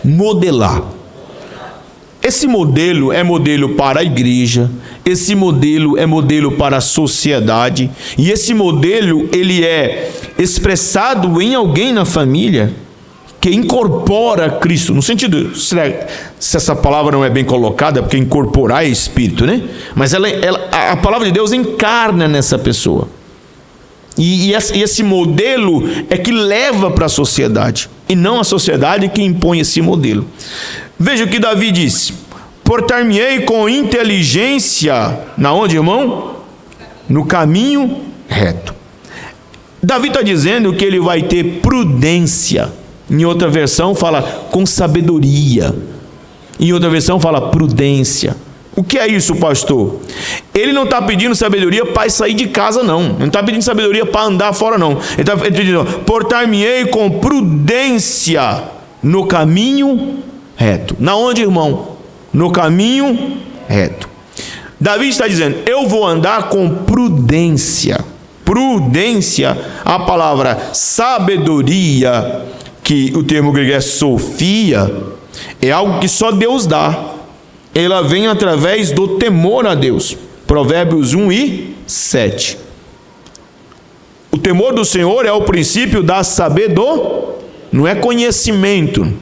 modelar. Esse modelo é modelo para a igreja, esse modelo é modelo para a sociedade, e esse modelo ele é expressado em alguém na família que incorpora Cristo, no sentido, se essa palavra não é bem colocada, porque incorporar é espírito, né? Mas a palavra de Deus encarna nessa pessoa. E esse modelo é que leva para a sociedade, e não a sociedade que impõe esse modelo. Veja o que Davi disse: portar-me-ei com inteligência, na onde, irmão? No caminho reto. Davi está dizendo que ele vai ter prudência. Em outra versão fala com sabedoria. Em outra versão fala prudência. O que é isso, pastor? Ele não está pedindo sabedoria para sair de casa, não. Ele não está pedindo sabedoria para andar fora, não. Ele está dizendo: portar-me-ei com prudência no caminho reto. Na onde, irmão? No caminho reto. Davi está dizendo: eu vou andar com prudência. Prudência, a palavra sabedoria, que o termo grego é sofia, é algo que só Deus dá. Ela vem através do temor a Deus. Provérbios 1 e 7. O temor do Senhor é o princípio da sabedoria. Não é conhecimento,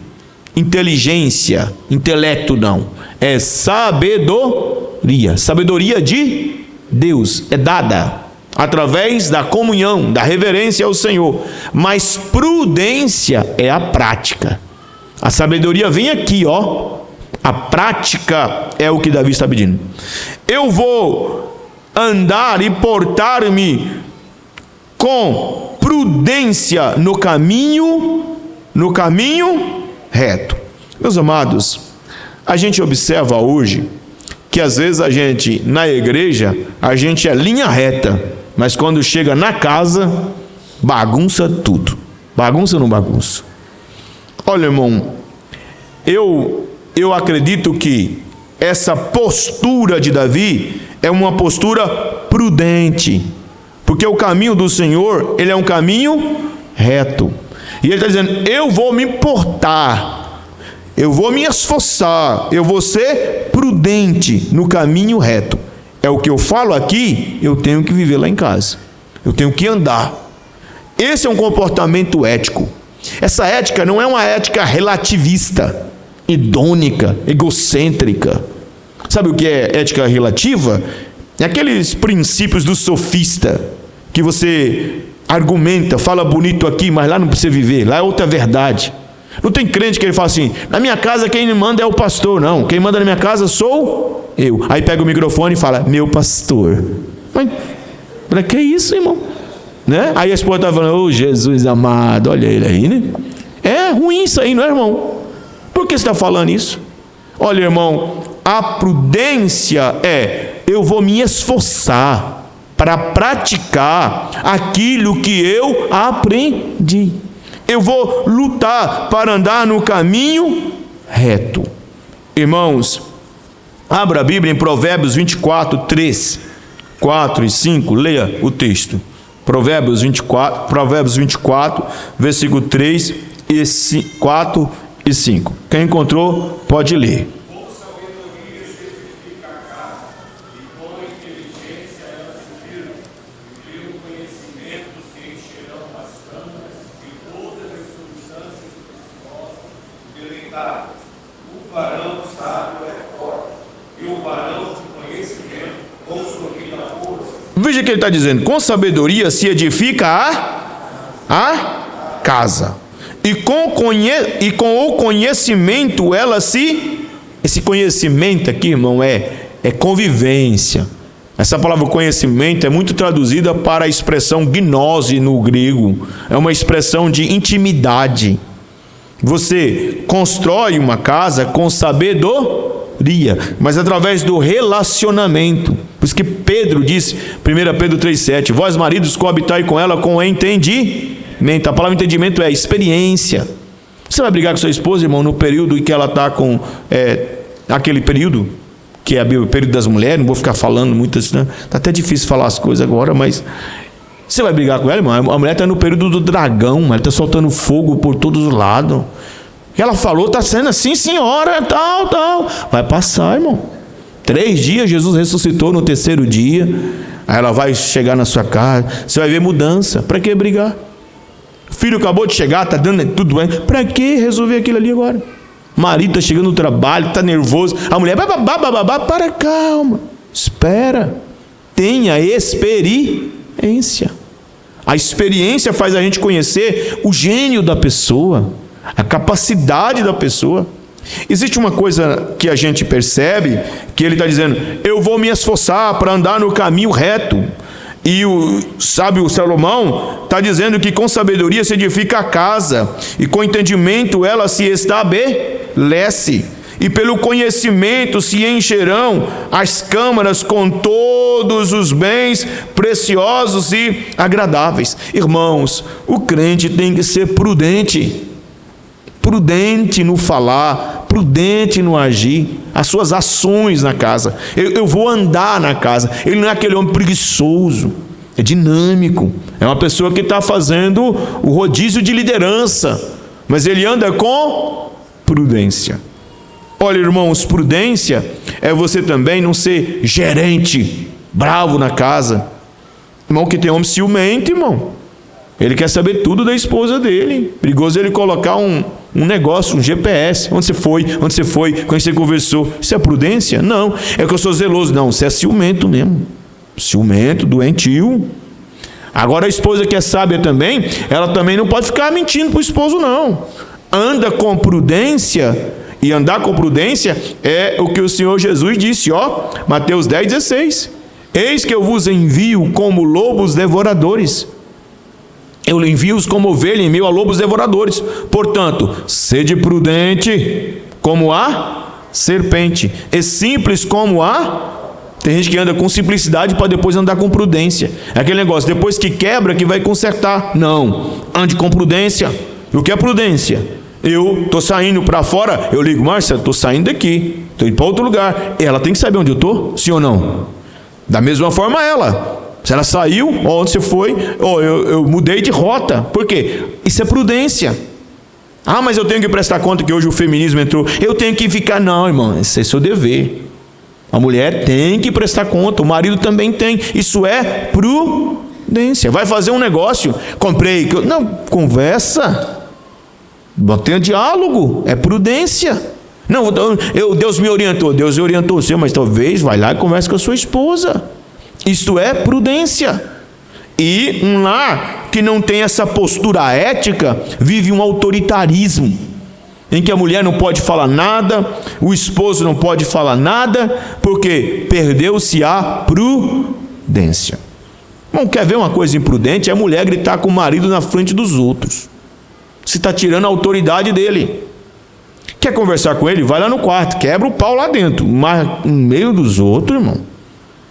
inteligência, intelecto, não. É sabedoria. Sabedoria de Deus é dada através da comunhão, da reverência ao Senhor. Mas prudência é a prática. A sabedoria vem aqui, ó. A prática é o que Davi está pedindo. Eu vou andar e portar-me com prudência no caminho reto. Meus amados, a gente observa hoje que às vezes a gente, na igreja, a gente é linha reta, mas quando chega na casa, bagunça tudo. Bagunça ou não bagunça? Olha, irmão, eu acredito que essa postura de Davi é uma postura prudente, porque o caminho do Senhor, ele é um caminho reto. E ele está dizendo, eu vou me portar, eu vou me esforçar, eu vou ser prudente no caminho reto. É o que eu falo aqui, eu tenho que viver lá em casa. Eu tenho que andar. Esse é um comportamento ético. Essa ética não é uma ética relativista, hedônica, egocêntrica. Sabe o que é ética relativa? É aqueles princípios do sofista, que você argumenta, fala bonito aqui, mas lá não precisa viver, lá é outra verdade. Não tem crente que ele fala assim, na minha casa quem manda é o pastor. Não, quem manda na minha casa sou eu. Aí pega o microfone e fala, meu pastor. Mas para que isso, irmão? Né? Aí a esposa está falando, oh Jesus amado, olha ele aí, né? É ruim isso aí, não é, irmão? Por que você está falando isso? Olha, irmão, a prudência é, eu vou me esforçar para praticar aquilo que eu aprendi. Eu vou lutar para andar no caminho reto. Irmãos, abra a Bíblia em Provérbios 24, 3, 4 e 5, leia o texto. Provérbios 24, versículo 3, 4 e 5. Quem encontrou, pode ler. Veja que ele está dizendo, com sabedoria se edifica a casa, e com o conhecimento ela se... Esse conhecimento aqui, irmão, é convivência. Essa palavra conhecimento é muito traduzida para a expressão gnose no grego, é uma expressão de intimidade. Você constrói uma casa com sabedoria, mas através do relacionamento. Por isso que Pedro disse, 1 Pedro 3,7, vós maridos coabitai com ela com entendimento. A palavra entendimento é experiência. Você vai brigar com sua esposa, irmão, no período em que ela está com aquele período, que é o período das mulheres, não vou ficar falando muito assim, né? Está até difícil falar as coisas agora, mas você vai brigar com ela, irmão? A mulher está no período do dragão, ela está soltando fogo por todos os lados. E ela falou, está sendo assim, senhora, tal. Vai passar, irmão. 3 dias, Jesus ressuscitou no 3º dia. Aí ela vai chegar na sua casa, você vai ver mudança. Para que brigar? O filho acabou de chegar, está dando tudo bem. Para que resolver aquilo ali agora? O marido está chegando no trabalho, está nervoso. A mulher, para, calma. Espera. Tenha experiência. A experiência faz a gente conhecer o gênio da pessoa, a capacidade da pessoa. Existe uma coisa que a gente percebe, que ele está dizendo, eu vou me esforçar para andar no caminho reto. E o sábio Salomão está dizendo que com sabedoria se edifica a casa, e com entendimento ela se estabelece. E pelo conhecimento se encherão as câmaras com todos os bens preciosos e agradáveis. Irmãos, o crente tem que ser prudente. Prudente no falar, prudente no agir, as suas ações na casa. Eu vou andar na casa. Ele não é aquele homem preguiçoso, é dinâmico, é uma pessoa que está fazendo o rodízio de liderança, mas ele anda com prudência. Olha, irmãos, prudência é você também não ser gerente, bravo na casa. Irmão, que tem homem ciumento, irmão. Ele quer saber tudo da esposa dele. Perigoso ele colocar um negócio, um GPS. Onde você foi, quando você conversou. Isso é prudência? Não. É que eu sou zeloso. Não, você é ciumento mesmo. Ciumento, doentio. Agora a esposa que é sábia também, ela também não pode ficar mentindo para o esposo, não. Anda com prudência E andar com prudência é o que o Senhor Jesus disse, ó, Mateus 10:16. Eis que eu vos envio como lobos devoradores. Eu envio-os como ovelha em meio a lobos devoradores. Portanto, sede prudente como a serpente, e simples como a... Tem gente que anda com simplicidade para depois andar com prudência. É aquele negócio, depois que quebra que vai consertar. Não, ande com prudência. E o que é prudência? Eu estou saindo para fora, eu ligo, Márcia, estou saindo daqui, estou indo para outro lugar. Ela tem que saber onde eu estou, sim ou não? Da mesma forma ela. Se ela saiu, onde você foi, eu mudei de rota. Por quê? Isso é prudência. Ah, mas eu tenho que prestar conta que hoje o feminismo entrou. Eu tenho que ficar... Não, irmão, esse é seu dever. A mulher tem que prestar conta, o marido também tem. Isso é prudência. Vai fazer um negócio, comprei... Não, conversa. Tenha diálogo, é prudência. Não, Deus me orientou. Deus orientou você, mas talvez vai lá e converse com a sua esposa. Isto é prudência. E um lar que não tem essa postura ética vive um autoritarismo, em que a mulher não pode falar nada, o esposo não pode falar nada, porque perdeu-se a prudência. Bom, quer ver uma coisa imprudente? É a mulher gritar com o marido na frente dos outros. Você está tirando a autoridade dele. Quer conversar com ele? Vai lá no quarto, quebra o pau lá dentro, mas no meio dos outros, irmão,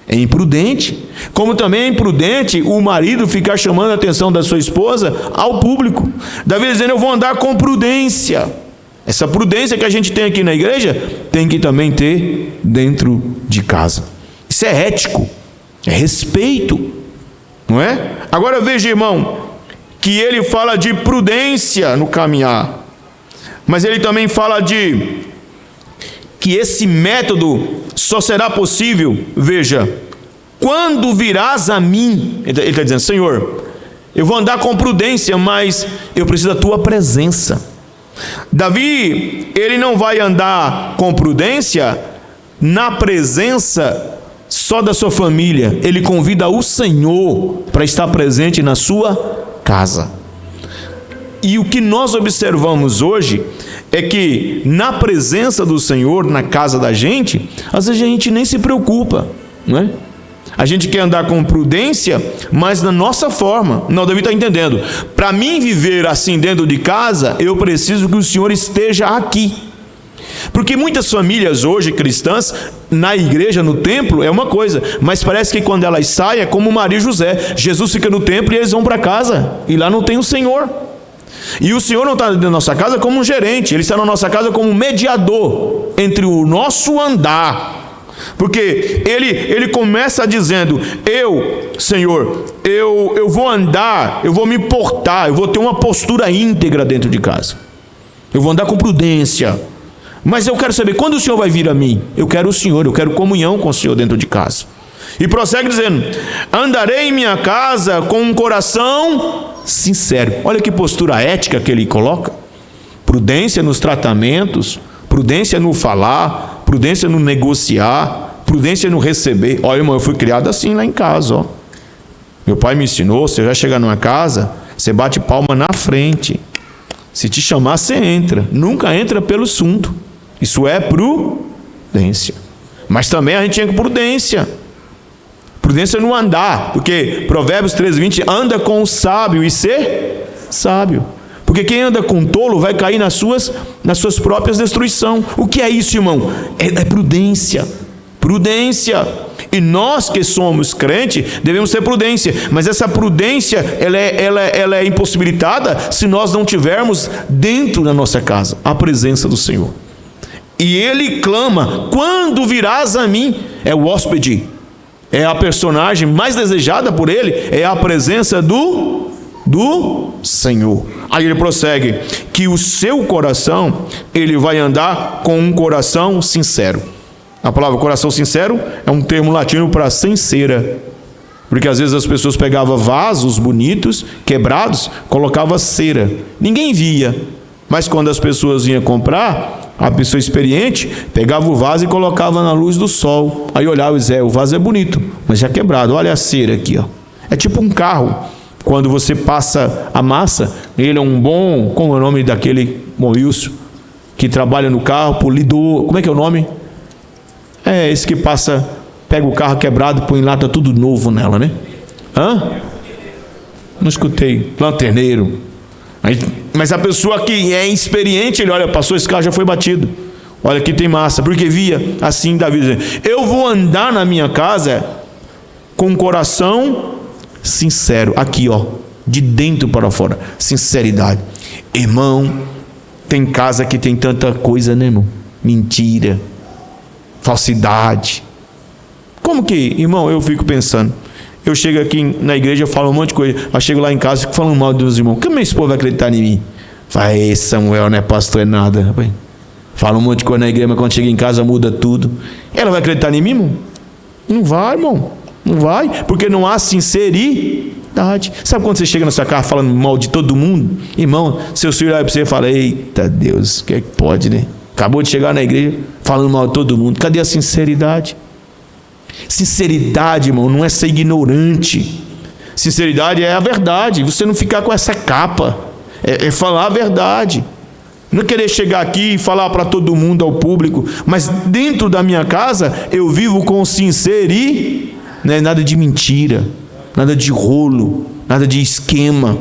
é imprudente. Como também é imprudente o marido ficar chamando a atenção da sua esposa ao público. Davi dizendo, eu vou andar com prudência. Essa prudência que a gente tem aqui na igreja, tem que também ter dentro de casa. Isso é ético, é respeito, não é? Agora veja, irmão, que ele fala de prudência no caminhar, mas ele também fala de que esse método só será possível, veja, quando virás a mim. Ele está dizendo, Senhor, eu vou andar com prudência, mas eu preciso da tua presença. Davi, ele não vai andar com prudência na presença só da sua família. Ele convida o Senhor para estar presente na sua casa. E o que nós observamos hoje é que na presença do Senhor, na casa da gente, às vezes a gente nem se preocupa, não é? A gente quer andar com prudência, mas na nossa forma. Não, Davi está entendendo. Para mim viver assim dentro de casa, eu preciso que o Senhor esteja aqui. Porque muitas famílias hoje cristãs, na igreja, no templo, é uma coisa, mas parece que quando elas saem é como Maria e José. Jesus fica no templo e eles vão para casa, e lá não tem o Senhor. E o Senhor não está dentro da nossa casa como um gerente, Ele está na nossa casa como um mediador entre o nosso andar. Porque ele começa dizendo, Senhor, eu vou andar, eu vou me portar, eu vou ter uma postura íntegra dentro de casa. Eu vou andar com prudência. Mas eu quero saber, quando o Senhor vai vir a mim? Eu quero o Senhor, eu quero comunhão com o Senhor dentro de casa. E prossegue dizendo, andarei em minha casa com um coração sincero. Olha que postura ética que ele coloca. Prudência nos tratamentos, prudência no falar, prudência no negociar, prudência no receber. Olha, irmão, eu fui criado assim lá em casa, ó. Meu pai me ensinou, você já chega numa casa, você bate palma na frente. Se te chamar, você entra. Nunca entra pelo assunto. Isso é prudência. Mas também a gente tinha prudência. Prudência no andar, porque Provérbios 13:20, anda com o sábio e ser sábio. Porque quem anda com tolo vai cair nas suas próprias destruições. O que é isso, irmão? É prudência. Prudência. E nós que somos crentes devemos ter prudência. Mas essa prudência ela é impossibilitada se nós não tivermos dentro da nossa casa a presença do Senhor. E ele clama, quando virás a mim? É o hóspede. É a personagem mais desejada por ele, é a presença do Senhor. Aí ele prossegue, que o seu coração, ele vai andar com um coração sincero. A palavra coração sincero é um termo latino para sem cera. Porque às vezes as pessoas pegavam vasos bonitos, quebrados, colocavam cera. Ninguém via. Mas quando as pessoas vinham comprar, a pessoa experiente pegava o vaso e colocava na luz do sol. Aí olhava e dizia, o vaso é bonito, mas já quebrado. Olha a cera aqui, ó. É tipo um carro. Quando você passa a massa, ele é um bom... Como é o nome daquele Moilson? que trabalha no carro, polidor, como é que é o nome? É esse que passa, pega o carro quebrado e põe lata tudo novo nela, né? Hã? Não escutei. Lanterneiro. Mas a pessoa que é experiente, ele olha, passou esse carro, já foi batido. Olha, aqui tem massa. Porque via assim Davi dizendo: eu vou andar na minha casa com um coração sincero. Aqui, ó, de dentro para fora. Sinceridade. Irmão, tem casa que tem tanta coisa, né, irmão? Mentira, falsidade. Como que, irmão, eu fico pensando. Eu chego aqui na igreja, falo um monte de coisa, mas chego lá em casa e fico falando mal dos irmãos. Como minha esposa vai acreditar em mim? Fala, ei, Samuel, não é pastor, é nada, rapaz. Fala um monte de coisa na igreja, mas quando chega em casa muda tudo. Ela vai acreditar em mim, irmão? Não vai, irmão. Não vai, porque não há sinceridade. Sabe quando você chega na sua casa falando mal de todo mundo? Irmão, seu filho olha para você e fala: eita Deus, o que é que pode, né? Acabou de chegar na igreja falando mal de todo mundo. Cadê a sinceridade? Sinceridade, irmão, não é ser ignorante. Sinceridade é a verdade. Você não ficar com essa capa. É falar a verdade. Não é querer chegar aqui e falar para todo mundo, ao público, mas dentro da minha casa eu vivo com sinceridade. Não é nada de mentira, nada de rolo, nada de esquema.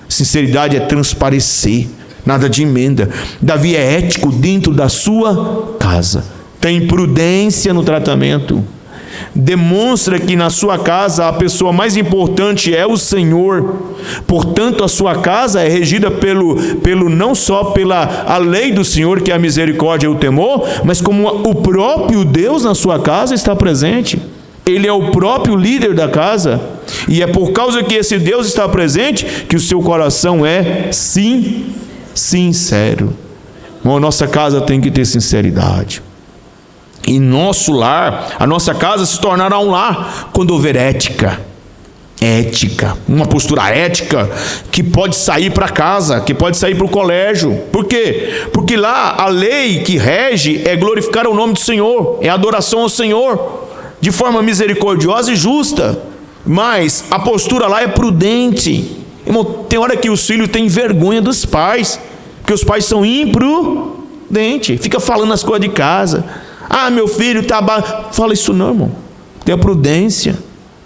Sinceridade é transparecer, nada de emenda. Davi é ético dentro da sua casa. Tem prudência no tratamento. Demonstra que na sua casa a pessoa mais importante é o Senhor. Portanto, a sua casa é regida pelo não só pela a lei do Senhor, que é a misericórdia e o temor, mas como o próprio Deus na sua casa está presente. Ele é o próprio líder da casa. E é por causa que esse Deus está presente que o seu coração é sincero. Bom, a nossa casa tem que ter sinceridade. Em nosso lar, a nossa casa se tornará um lar quando houver ética, uma postura ética que pode sair para casa, que pode sair para o colégio. Por quê? Porque lá a lei que rege é glorificar o nome do Senhor, é adoração ao Senhor, de forma misericordiosa e justa. Mas a postura lá é prudente. Irmão, tem hora que os filhos têm vergonha dos pais, porque os pais são imprudentes, fica falando as coisas de casa. Ah, meu filho está... Fala isso não, irmão. Tenha prudência,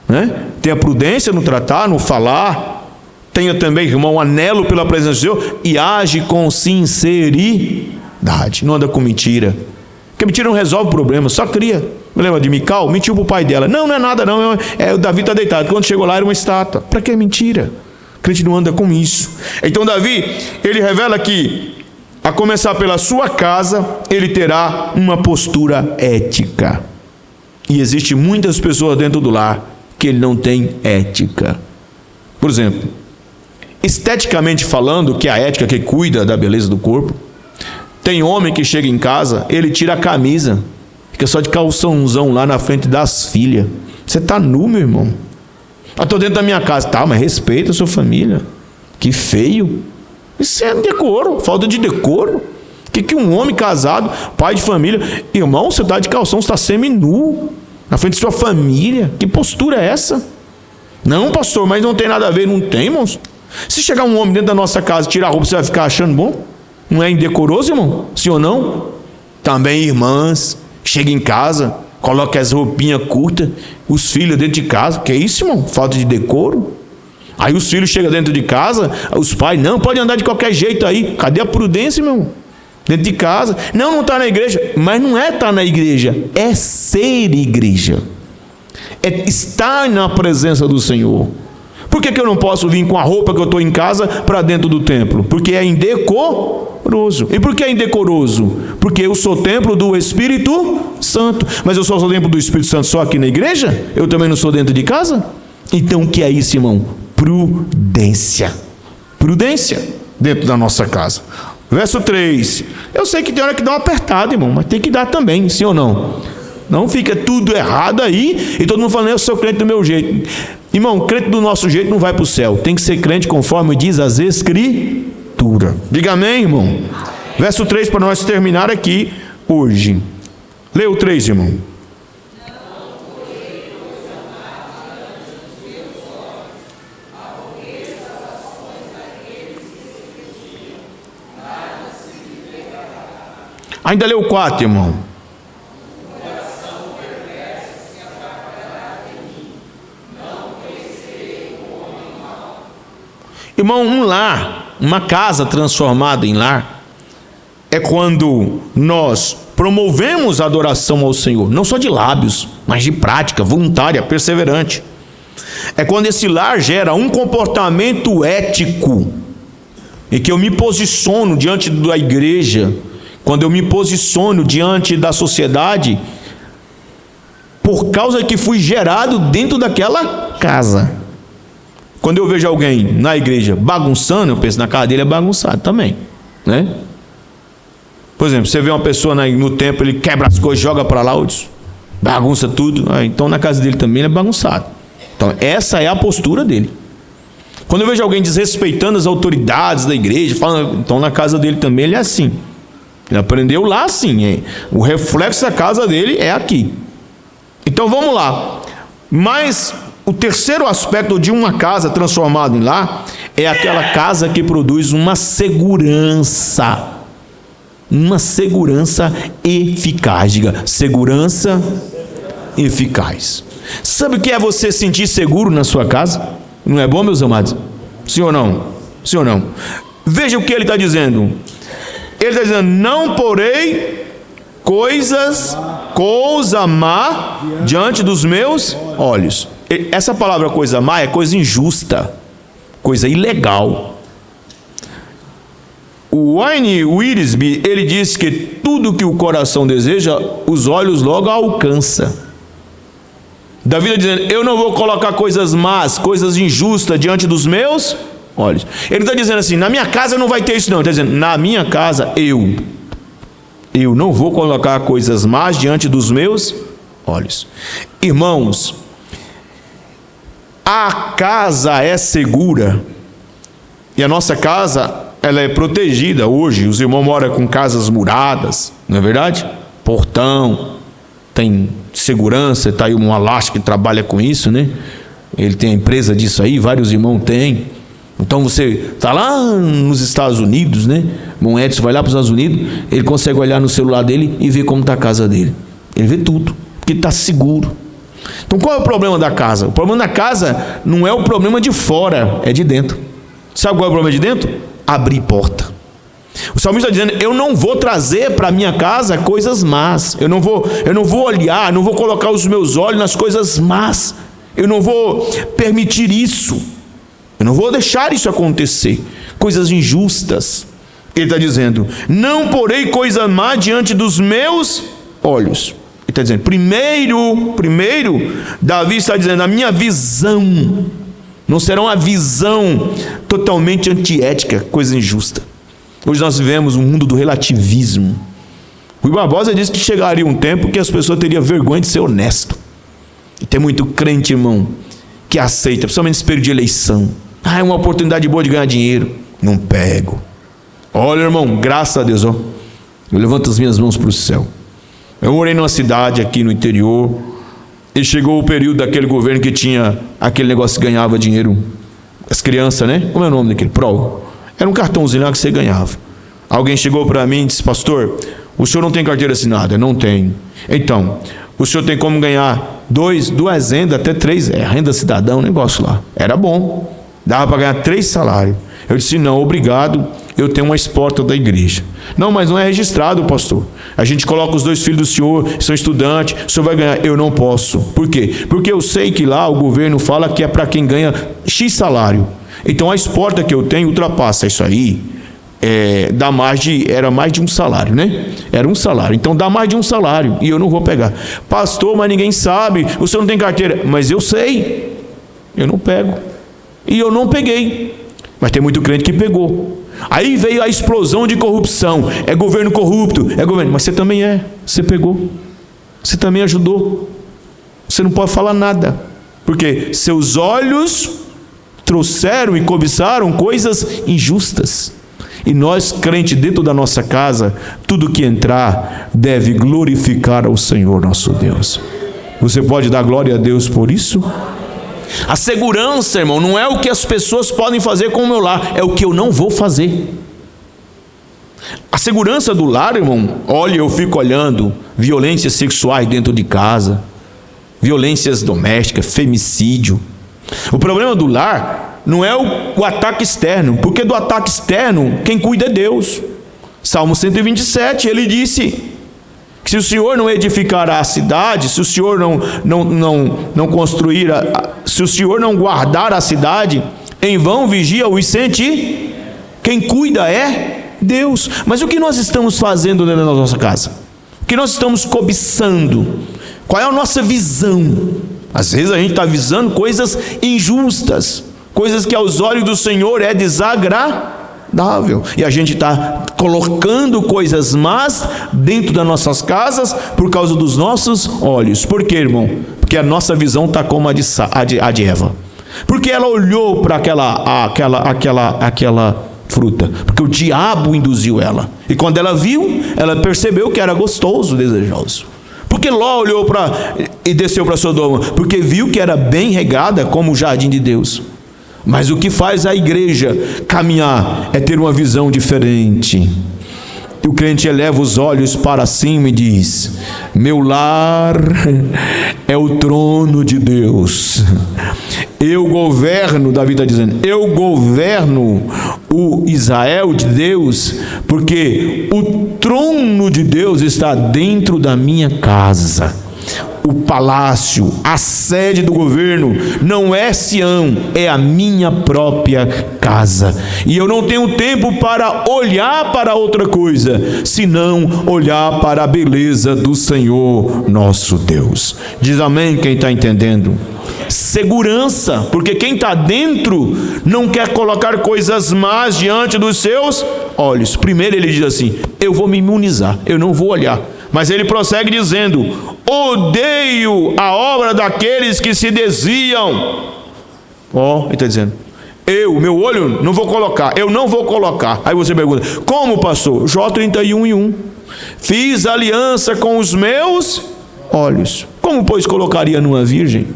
né? Tenha prudência no tratar, no falar. Tenha também, irmão, anelo pela presença de Deus e age com sinceridade. Não anda com mentira. Porque mentira não resolve o problema, só cria. Me lembra de Mical? Mentiu para o pai dela. Não, não é nada não. O Davi está deitado. Quando chegou lá era uma estátua. Para que mentira? O crente não anda com isso. Então Davi, ele revela que a começar pela sua casa, ele terá uma postura ética. E existe muitas pessoas dentro do lar que ele não tem ética. Por exemplo, esteticamente falando, que é a ética que cuida da beleza do corpo, tem homem que chega em casa, ele tira a camisa, fica só de calçãozão lá na frente das filhas. Você está nu, meu irmão. Eu estou dentro da minha casa. Tá, mas respeita a sua família. Que feio. Isso é decoro, falta de decoro. O que um homem casado, pai de família, irmão, você está de calção, você está semi-nu, na frente de sua família. Que postura é essa? Não, pastor, mas não tem nada a ver. Não tem, irmãos. Se chegar um homem dentro da nossa casa e tirar a roupa, você vai ficar achando bom? Não é indecoroso, irmão? Sim ou não? Também irmãs, chega em casa, coloca as roupinhas curtas, os filhos dentro de casa. Que é isso, irmão? Falta de decoro? Aí os filhos chegam dentro de casa, os pais, não, pode andar de qualquer jeito aí. Cadê a prudência, meu irmão? Dentro de casa. Não está na igreja. Mas não é estar na igreja, é ser igreja. É estar na presença do Senhor. Por que eu não posso vir com a roupa que eu estou em casa para dentro do templo? Porque é indecoroso. E por que é indecoroso? Porque eu sou templo do Espírito Santo. Mas eu só sou templo do Espírito Santo só aqui na igreja? Eu também não sou dentro de casa? Então o que é isso, irmão? Prudência. Prudência dentro da nossa casa. Verso 3. Eu sei que tem hora que dá uma apertada, irmão, mas tem que dar também, sim ou não? Não fica tudo errado aí e todo mundo falando: eu sou crente do meu jeito. Irmão, crente do nosso jeito não vai para o céu. Tem que ser crente conforme diz as Escrituras. Diga amém, irmão. Verso 3 para nós terminar aqui hoje. Lê o 3, irmão. Ainda leu 4, irmão. Irmão, um lar, uma casa transformada em lar, é quando nós promovemos a adoração ao Senhor, não só de lábios, mas de prática, voluntária, perseverante. É quando esse lar gera um comportamento ético, em que eu me posiciono diante da igreja, quando eu me posiciono diante da sociedade, por causa que fui gerado dentro daquela casa. Quando eu vejo alguém na igreja bagunçando, eu penso, na casa dele é bagunçado também, né? Por exemplo, você vê uma pessoa no templo, ele quebra as coisas, joga para lá, bagunça tudo, então na casa dele também ele é bagunçado. Então essa é a postura dele. Quando eu vejo alguém desrespeitando as autoridades da igreja, falando, então na casa dele também ele é assim. Ele aprendeu lá assim, o reflexo da casa dele é aqui. Então vamos lá. Mas o terceiro aspecto de uma casa transformada em lar é aquela casa que produz uma segurança eficaz. Diga, segurança eficaz. Sabe o que é você sentir seguro na sua casa? Não é bom, meus amados? Sim ou não? Sim ou não? Veja o que ele está dizendo. Ele está dizendo, não porei coisa má diante dos meus olhos. Essa palavra coisa má é coisa injusta, coisa ilegal. O Wayne Wiersbe, ele diz que tudo que o coração deseja, os olhos logo alcançam. Davi está dizendo, eu não vou colocar coisas más, coisas injustas diante dos meus olhos. Ele está dizendo assim, na minha casa não vai ter isso não. Ele está dizendo, na minha casa eu não vou colocar coisas más diante dos meus olhos. Irmãos, a casa é segura e a nossa casa, ela é protegida hoje. Os irmãos moram com casas muradas, não é verdade? Portão, tem segurança, está aí um Alasca que trabalha com isso, né? Ele tem a empresa disso aí, vários irmãos têm. Então você está lá nos Estados Unidos, né? Bom, Edson vai lá para os Estados Unidos, ele consegue olhar no celular dele e ver como está a casa dele. Ele vê tudo, porque está seguro. Então qual é o problema da casa? O problema da casa não é o problema de fora, é de dentro. Sabe qual é o problema de dentro? Abrir porta. O salmista está dizendo, eu não vou trazer para a minha casa coisas más. Eu não vou olhar, não vou colocar os meus olhos nas coisas más. Eu não vou permitir isso. Eu não vou deixar isso acontecer. Coisas injustas. Ele está dizendo, não porei coisa má diante dos meus olhos. Ele está dizendo, primeiro, Davi está dizendo, a minha visão não será uma visão totalmente antiética, coisa injusta. Hoje nós vivemos um mundo do relativismo. Rui Barbosa disse que chegaria um tempo que as pessoas teriam vergonha de ser honesto. E tem muito crente, irmão, que aceita, principalmente nesse período de eleição. É uma oportunidade boa de ganhar dinheiro. Não pego. Olha, irmão, graças a Deus, ó, eu levanto as minhas mãos para o céu. Eu morei numa cidade aqui no interior, e chegou o período daquele governo que tinha aquele negócio que ganhava dinheiro. As crianças, né? Como é o nome daquele? PROL. Era um cartãozinho lá que você ganhava. Alguém chegou para mim e disse, pastor, o senhor não tem carteira assinada? Não tenho. Então, o senhor tem como ganhar duas rendas, até 3, renda cidadã, um negócio lá. Era bom, dava para ganhar 3 salários. Eu disse, não, obrigado, eu tenho uma esporta da igreja. Não, mas não é registrado, pastor. A gente coloca os 2 filhos do senhor, são estudantes, o senhor vai ganhar. Eu não posso. Por quê? Porque eu sei que lá o governo fala que é para quem ganha X salário. Então a esporta que eu tenho ultrapassa isso aí, era mais de um salário, né? Era um salário, então dá mais de um salário, e eu não vou pegar. Pastor, mas ninguém sabe, o senhor não tem carteira. Mas eu sei, eu não pego. E eu não peguei, mas tem muito crente que pegou. Aí veio a explosão de corrupção, é governo corrupto, é governo, mas você também você pegou, você também ajudou, você não pode falar nada, porque seus olhos trouxeram e cobiçaram coisas injustas. E nós, crentes, dentro da nossa casa, tudo que entrar deve glorificar ao Senhor nosso Deus. Você pode dar glória a Deus por isso? A segurança, irmão, não é o que as pessoas podem fazer com o meu lar, é o que eu não vou fazer. A segurança do lar, irmão, olha, eu fico olhando violências sexuais dentro de casa, violências domésticas, femicídio. O problema do lar não é o ataque externo, porque do ataque externo quem cuida é Deus. Salmo 127, ele disse que se o Senhor não edificar a cidade, se o Senhor não construir, se o Senhor não guardar a cidade, em vão vigia o sentinela. Quem cuida é Deus. Mas o que nós estamos fazendo dentro da nossa casa? O que nós estamos cobiçando? Qual é a nossa visão? Às vezes a gente está visando coisas injustas, coisas que aos olhos do Senhor é desagradável, e a gente está colocando coisas más dentro das nossas casas por causa dos nossos olhos. Por quê, irmão? Porque a nossa visão está como a de Eva. Porque ela olhou para aquela fruta, porque o diabo induziu ela, e quando ela viu, ela percebeu que era gostoso, desejoso. Porque Ló olhou e desceu para Sodoma, porque viu que era bem regada como o jardim de Deus. Mas o que faz a igreja caminhar é ter uma visão diferente. E o crente eleva os olhos para cima e diz: meu lar é o trono de Deus. Eu governo, Davi está dizendo, eu governo o Israel de Deus, porque o trono de Deus está dentro da minha casa. O palácio, a sede do governo não é Sião, é a minha própria casa. E eu não tenho tempo para olhar para outra coisa, senão olhar para a beleza do Senhor nosso Deus. Diz amém quem está entendendo? Segurança, porque quem está dentro não quer colocar coisas más diante dos seus olhos. Primeiro ele diz assim: eu vou me imunizar, eu não vou olhar. Mas ele prossegue dizendo: odeio a obra daqueles que se desviam. Ele está dizendo: meu olho não vou colocar, eu não vou colocar. Aí você pergunta: como, pastor? Jó 31:1. Fiz aliança com os meus olhos. Como, pois, colocaria numa virgem?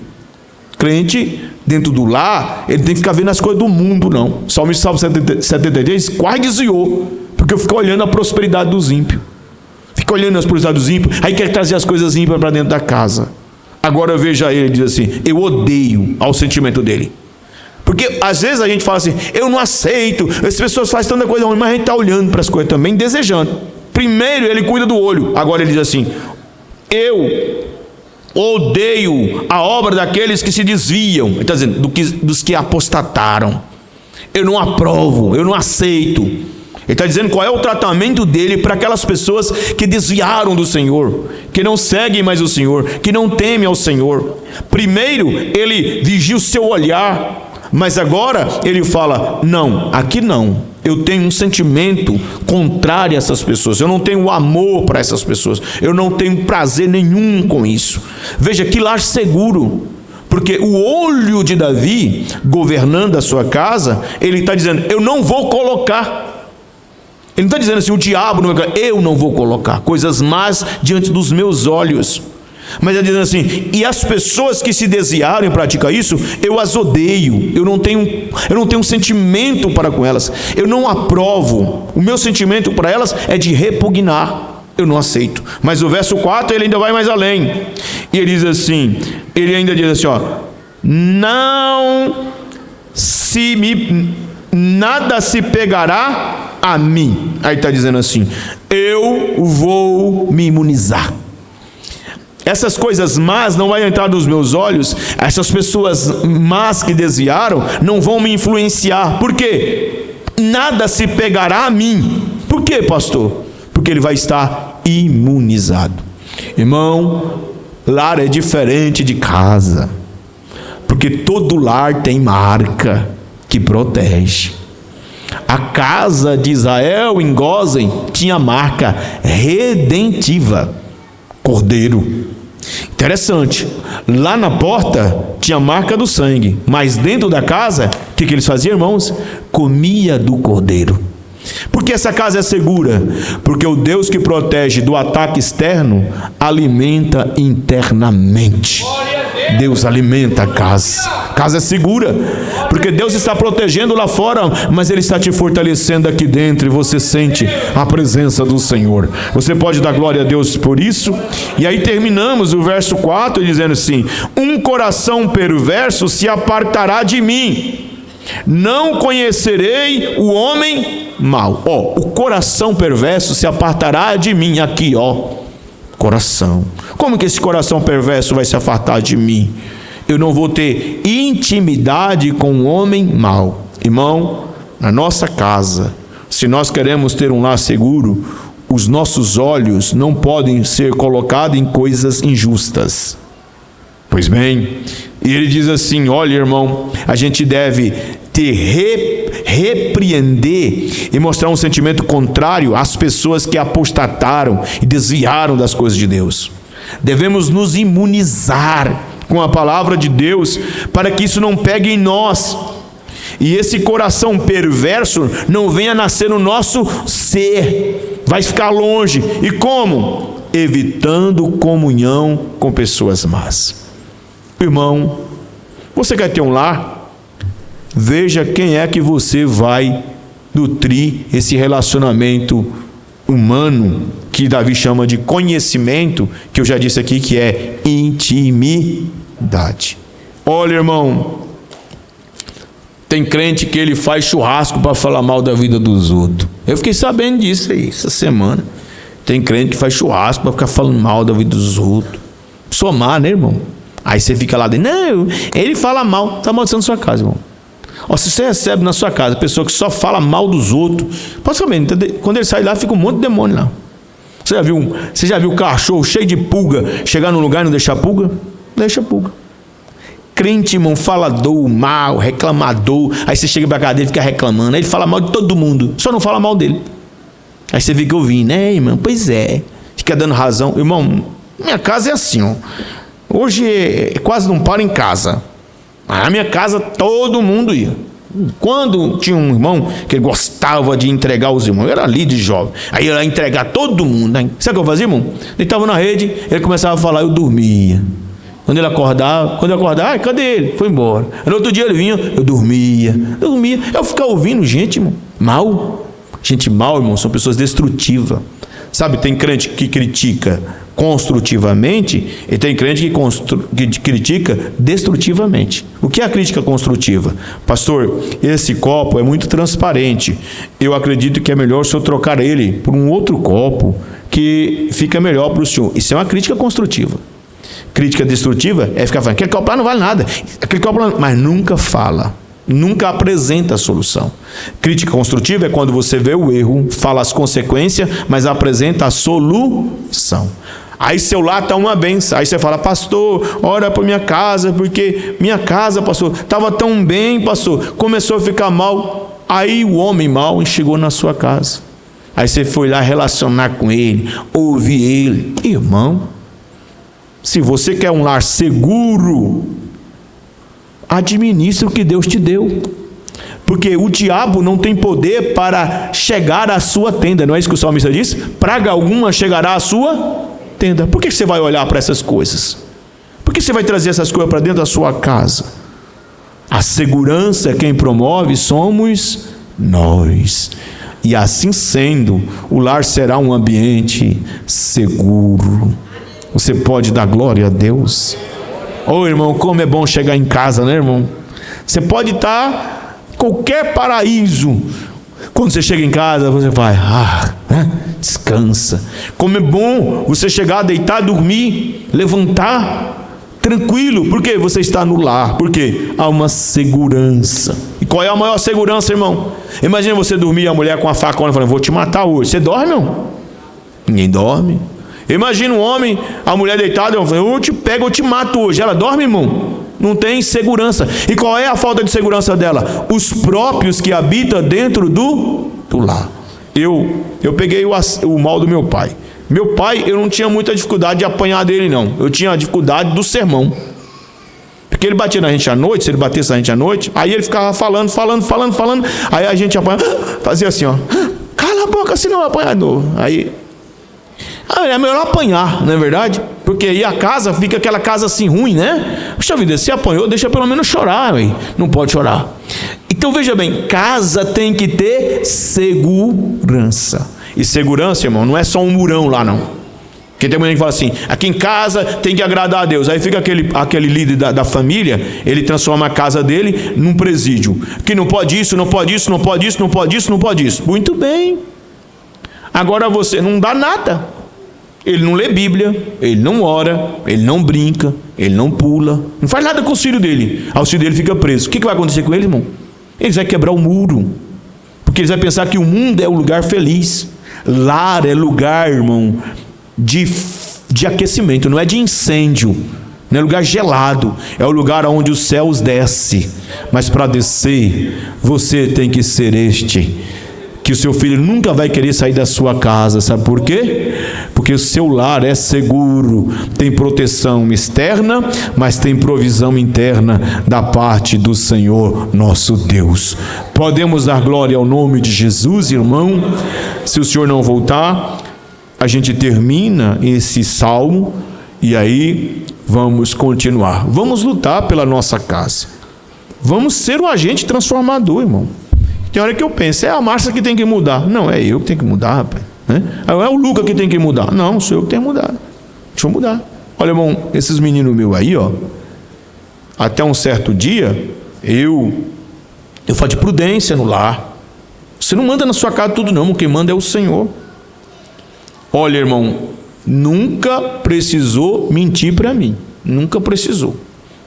Crente, dentro do lar, ele tem que ficar vendo as coisas do mundo, não. Salmo 73 quase desviou, porque eu fico olhando a prosperidade dos ímpios. Fica olhando as prosperidades dos ímpios, aí quer trazer as coisas ímpias para dentro da casa. Agora veja ele, diz assim: eu odeio ao sentimento dele. Porque às vezes a gente fala assim: eu não aceito, as pessoas fazem tanta coisa ruim, mas a gente está olhando para as coisas também, desejando. Primeiro ele cuida do olho, agora ele diz assim: eu odeio a obra daqueles que se desviam. Ele está dizendo, dos que apostataram. Eu não aprovo, eu não aceito. Ele está dizendo qual é o tratamento dele para aquelas pessoas que desviaram do Senhor, que não seguem mais o Senhor, que não temem ao Senhor. Primeiro ele vigia o seu olhar, mas agora ele fala: não, aqui não. Eu tenho um sentimento contrário a essas pessoas, eu não tenho amor para essas pessoas, eu não tenho prazer nenhum com isso. Veja que lar seguro, porque o olho de Davi, governando a sua casa, ele está dizendo: eu não vou colocar. Ele não está dizendo assim: o diabo não vai colocar. Eu não vou colocar coisas más diante dos meus olhos. Mas ele está dizendo assim: e as pessoas que se desviarem e praticam isso, eu as odeio. Eu não tenho um sentimento para com elas. Eu não aprovo. O meu sentimento para elas é de repugnar. Eu não aceito. Mas o verso 4 ele ainda vai mais além. E ele diz assim: ele ainda diz assim, nada se pegará a mim. Aí está dizendo assim: eu vou me imunizar. Essas coisas más não vão entrar nos meus olhos. Essas pessoas más que desviaram não vão me influenciar. Por quê? Nada se pegará a mim. Por quê, pastor? Porque ele vai estar imunizado. Irmão, lar é diferente de casa, porque todo lar tem marca que protege. A casa de Israel em Gósen tinha marca redentiva: cordeiro. Interessante, lá na porta tinha a marca do sangue, mas dentro da casa, o que eles faziam, irmãos? Comia do cordeiro. Porque essa casa é segura? Porque o Deus que protege do ataque externo alimenta internamente. Deus alimenta a casa. Casa é segura, porque Deus está protegendo lá fora, mas Ele está te fortalecendo aqui dentro, e você sente a presença do Senhor. Você pode dar glória a Deus por isso. E aí terminamos o verso 4 dizendo assim: um coração perverso se apartará de mim, não conhecerei o homem mau. O coração perverso se apartará de mim. Aqui, coração. Como que esse coração perverso vai se afastar de mim? Eu não vou ter intimidade com o homem mau. Irmão, na nossa casa, se nós queremos ter um lar seguro, os nossos olhos não podem ser colocados em coisas injustas. Pois bem, e ele diz assim: olha, irmão, a gente deve repreender e mostrar um sentimento contrário às pessoas que apostataram e desviaram das coisas de Deus. Devemos nos imunizar com a palavra de Deus para que isso não pegue em nós, e esse coração perverso não venha nascer no nosso ser, vai ficar longe. E como? Evitando comunhão com pessoas más. Irmão, você quer ter um lar? Veja quem é que você vai nutrir esse relacionamento humano, que Davi chama de conhecimento, que eu já disse aqui que é intimidade. Olha, irmão, tem crente que ele faz churrasco para falar mal da vida dos outros. Eu fiquei sabendo disso aí essa semana. Tem crente que faz churrasco para ficar falando mal da vida dos outros. Somar, né, irmão? Aí você fica lá dentro: não, ele fala mal. Está amaldiçoando sua casa, irmão. Se você recebe na sua casa pessoa que só fala mal dos outros, pode saber, quando ele sai lá, fica um monte de demônio lá. Você já viu cachorro cheio de pulga chegar num lugar e não deixar pulga? Deixa pulga. Crente, irmão, falador, mal, reclamador. Aí você chega pra casa dele e fica reclamando. Aí ele fala mal de todo mundo, só não fala mal dele. Aí você fica ouvindo: né, irmão? Pois é. Fica dando razão. Irmão, minha casa é assim, Hoje quase não paro em casa. Na minha casa todo mundo ia. Quando tinha um irmão que ele gostava de entregar os irmãos, era líder jovem, aí ele ia entregar todo mundo. Sabe o que eu fazia, irmão? Ele estava na rede, ele começava a falar, eu dormia. Quando eu acordava, cadê ele? Foi embora. Aí, no outro dia ele vinha, eu dormia. Eu ficava ouvindo gente, irmão, mal. Gente mal, irmão, são pessoas destrutivas. Sabe, tem crente que critica construtivamente e tem crente que critica destrutivamente. O que é a crítica construtiva? Pastor, esse copo é muito transparente. Eu acredito que é melhor o senhor trocar ele por um outro copo que fica melhor para o senhor. Isso é uma crítica construtiva. Crítica destrutiva é ficar falando: aquele copo lá não vale nada, aquele copo lá, mas nunca fala. Nunca apresenta a solução. Crítica construtiva é quando você vê o erro, fala as consequências, mas apresenta a solução. Aí seu lar está uma benção. Aí você fala: pastor, ora por minha casa, porque minha casa, pastor, estava tão bem, pastor, começou a ficar mal. Aí o homem mau chegou na sua casa. Aí você foi lá relacionar com ele, ouvir ele. Irmão, se você quer um lar seguro, administre o que Deus te deu, porque o diabo não tem poder para chegar à sua tenda. Não é isso que o salmista diz? Praga alguma chegará à sua tenda. Por que você vai olhar para essas coisas? Por que você vai trazer essas coisas para dentro da sua casa? A segurança, quem promove somos nós. E assim sendo, o lar será um ambiente seguro. Você pode dar glória a Deus? Irmão, como é bom chegar em casa, né, irmão? Você pode estar em qualquer paraíso. Quando você chega em casa, você vai, descansa. Como é bom você chegar, deitar, dormir, levantar, tranquilo. Por quê? Você está no lar. Por quê? Há uma segurança. E qual é a maior segurança, irmão? Imagina você dormir e a mulher com a facona falando: vou te matar hoje. Você dorme, não? Ninguém dorme. Imagina um homem, a mulher deitada, eu te pego, eu te mato hoje. Ela dorme, irmão? Não tem segurança. E qual é a falta de segurança dela? Os próprios que habitam dentro do lar. Eu peguei o mal do meu pai. Meu pai, eu não tinha muita dificuldade de apanhar dele, não. Eu tinha a dificuldade do sermão. Porque ele batia na gente à noite, se ele batesse na gente à noite, aí ele ficava falando. Aí a gente apanhava, fazia assim, cala a boca, senão eu vou apanhar de novo. É melhor apanhar, não é verdade? Porque aí a casa fica aquela casa assim ruim, né? Puxa vida, se apanhou, deixa pelo menos chorar, véio. Não pode chorar. Então veja bem, casa tem que ter segurança. E segurança, irmão, não é só um murão lá, não. Porque tem mulher que fala assim, aqui em casa tem que agradar a Deus. Aí fica aquele líder da família, ele transforma a casa dele num presídio. Que não pode isso, não pode isso, não pode isso, não pode isso, não pode isso. Muito bem. Agora você não dá nada. Ele não lê Bíblia, ele não ora, ele não brinca, ele não pula, não faz nada com o filho dele. Aí o filho dele fica preso. O que vai acontecer com ele, irmão? Ele vai quebrar o muro. Porque ele vai pensar que o mundo é um lugar feliz. Lar é lugar, irmão, de aquecimento, não é de incêndio, não é lugar gelado, é o lugar onde os céus descem. Mas para descer, você tem que ser este, que o seu filho nunca vai querer sair da sua casa. Sabe por quê? Porque o seu lar é seguro, tem proteção externa, mas tem provisão interna da parte do Senhor nosso Deus. Podemos dar glória ao nome de Jesus, irmão? Se o Senhor não voltar, a gente termina esse salmo e aí vamos continuar. Vamos lutar pela nossa casa. Vamos ser um agente transformador, irmão. Tem hora que eu penso, é a Márcia que tem que mudar. Não, é eu que tenho que mudar, rapaz. É o Luca que tem que mudar. Não, sou eu que tenho que mudar. Deixa eu mudar. Olha, irmão, esses meninos meus aí, ó, até um certo dia, eu falo de prudência no lar. Você não manda na sua casa tudo não, quem manda é o Senhor. Olha, irmão, nunca precisou mentir para mim. Nunca precisou.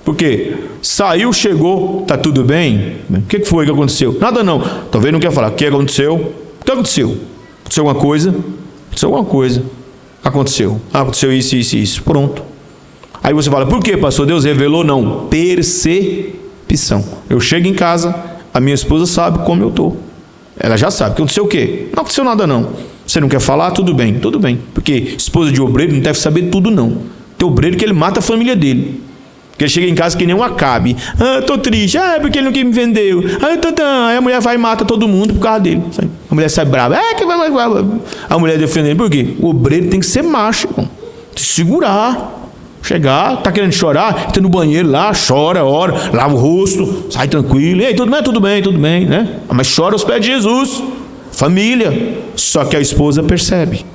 Porque saiu, chegou, tá tudo bem? O que foi que aconteceu? Nada não. Talvez não quer falar. O que aconteceu? O que aconteceu? Aconteceu alguma coisa? Aconteceu alguma coisa. Aconteceu. Aconteceu isso, isso, isso. Pronto. Aí você fala, por quê, pastor? Deus revelou? Não. Percepção. Eu chego em casa, a minha esposa sabe como eu estou. Ela já sabe. Aconteceu o quê? Não aconteceu nada não. Você não quer falar? Tudo bem, tudo bem. Porque esposa de obreiro não deve saber tudo não. Tem obreiro que ele mata a família dele. Porque ele chega em casa que nem um Acabe. Tô triste. É porque ele não quis me vendeu. Aí a mulher vai e mata todo mundo por causa dele. A mulher sai brava. A mulher defende ele. Por quê? O obreiro tem que ser macho, irmão. Se segurar. Chegar, tá querendo chorar, entra no banheiro lá, chora, ora, lava o rosto, sai tranquilo. Ei, tudo bem, né? Mas chora aos pés de Jesus. Família. Só que a esposa percebe.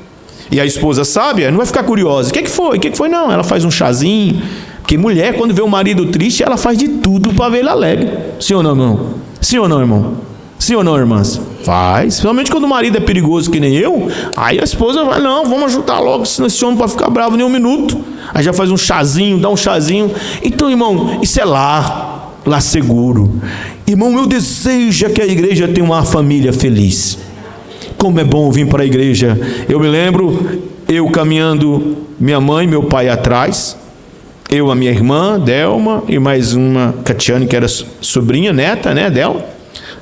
E a esposa sabe, não vai ficar curiosa. O que foi? Não, ela faz um chazinho. Porque mulher, quando vê o marido triste, ela faz de tudo para ver ele alegre. Sim ou não, irmão? Sim ou não, irmão? Sim ou não, irmãs? Faz. Principalmente quando o marido é perigoso que nem eu. Aí a esposa vai, não, vamos ajudar logo, senão esse homem não pode ficar bravo nem um minuto. Aí já faz um chazinho, dá um chazinho. Então, irmão, isso é lar seguro. Irmão, meu desejo é que a igreja tenha uma família feliz. Como é bom vir para a igreja. Eu me lembro, eu caminhando, minha mãe e meu pai atrás, eu, a minha irmã, Delma, e mais uma, Catiane, que era sobrinha, neta, né, dela.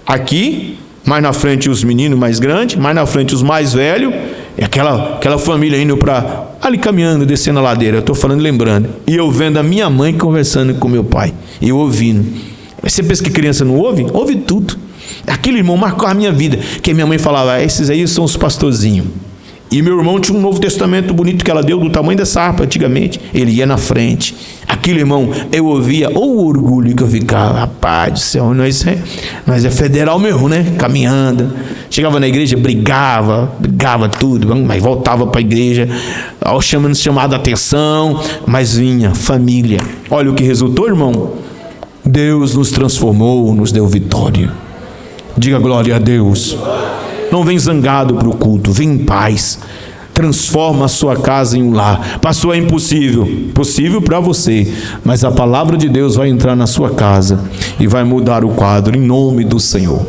Aqui, mais na frente os meninos mais grandes, mais na frente os mais velhos, e aquela família indo para ali caminhando, descendo a ladeira. Eu estou falando, lembrando. E eu vendo a minha mãe conversando com meu pai, e eu ouvindo. Você pensa que criança não ouve? Ouve tudo. Aquele irmão marcou a minha vida, que minha mãe falava, esses aí são os pastorzinhos. E meu irmão tinha um Novo Testamento bonito que ela deu, do tamanho dessa harpa antigamente. Ele ia na frente. Aquele irmão, eu ouvia, o orgulho que eu ficava, rapaz do céu, nós é federal mesmo, né? Caminhando. Chegava na igreja, brigava tudo, mas voltava para a igreja, chamando a atenção, mas vinha, família. Olha o que resultou, irmão. Deus nos transformou, nos deu vitória. Diga glória a Deus. Não vem zangado para o culto, vem em paz. Transforma a sua casa em um lar. Pastor, é impossível. Possível para você, mas a palavra de Deus vai entrar na sua casa e vai mudar o quadro, em nome do Senhor.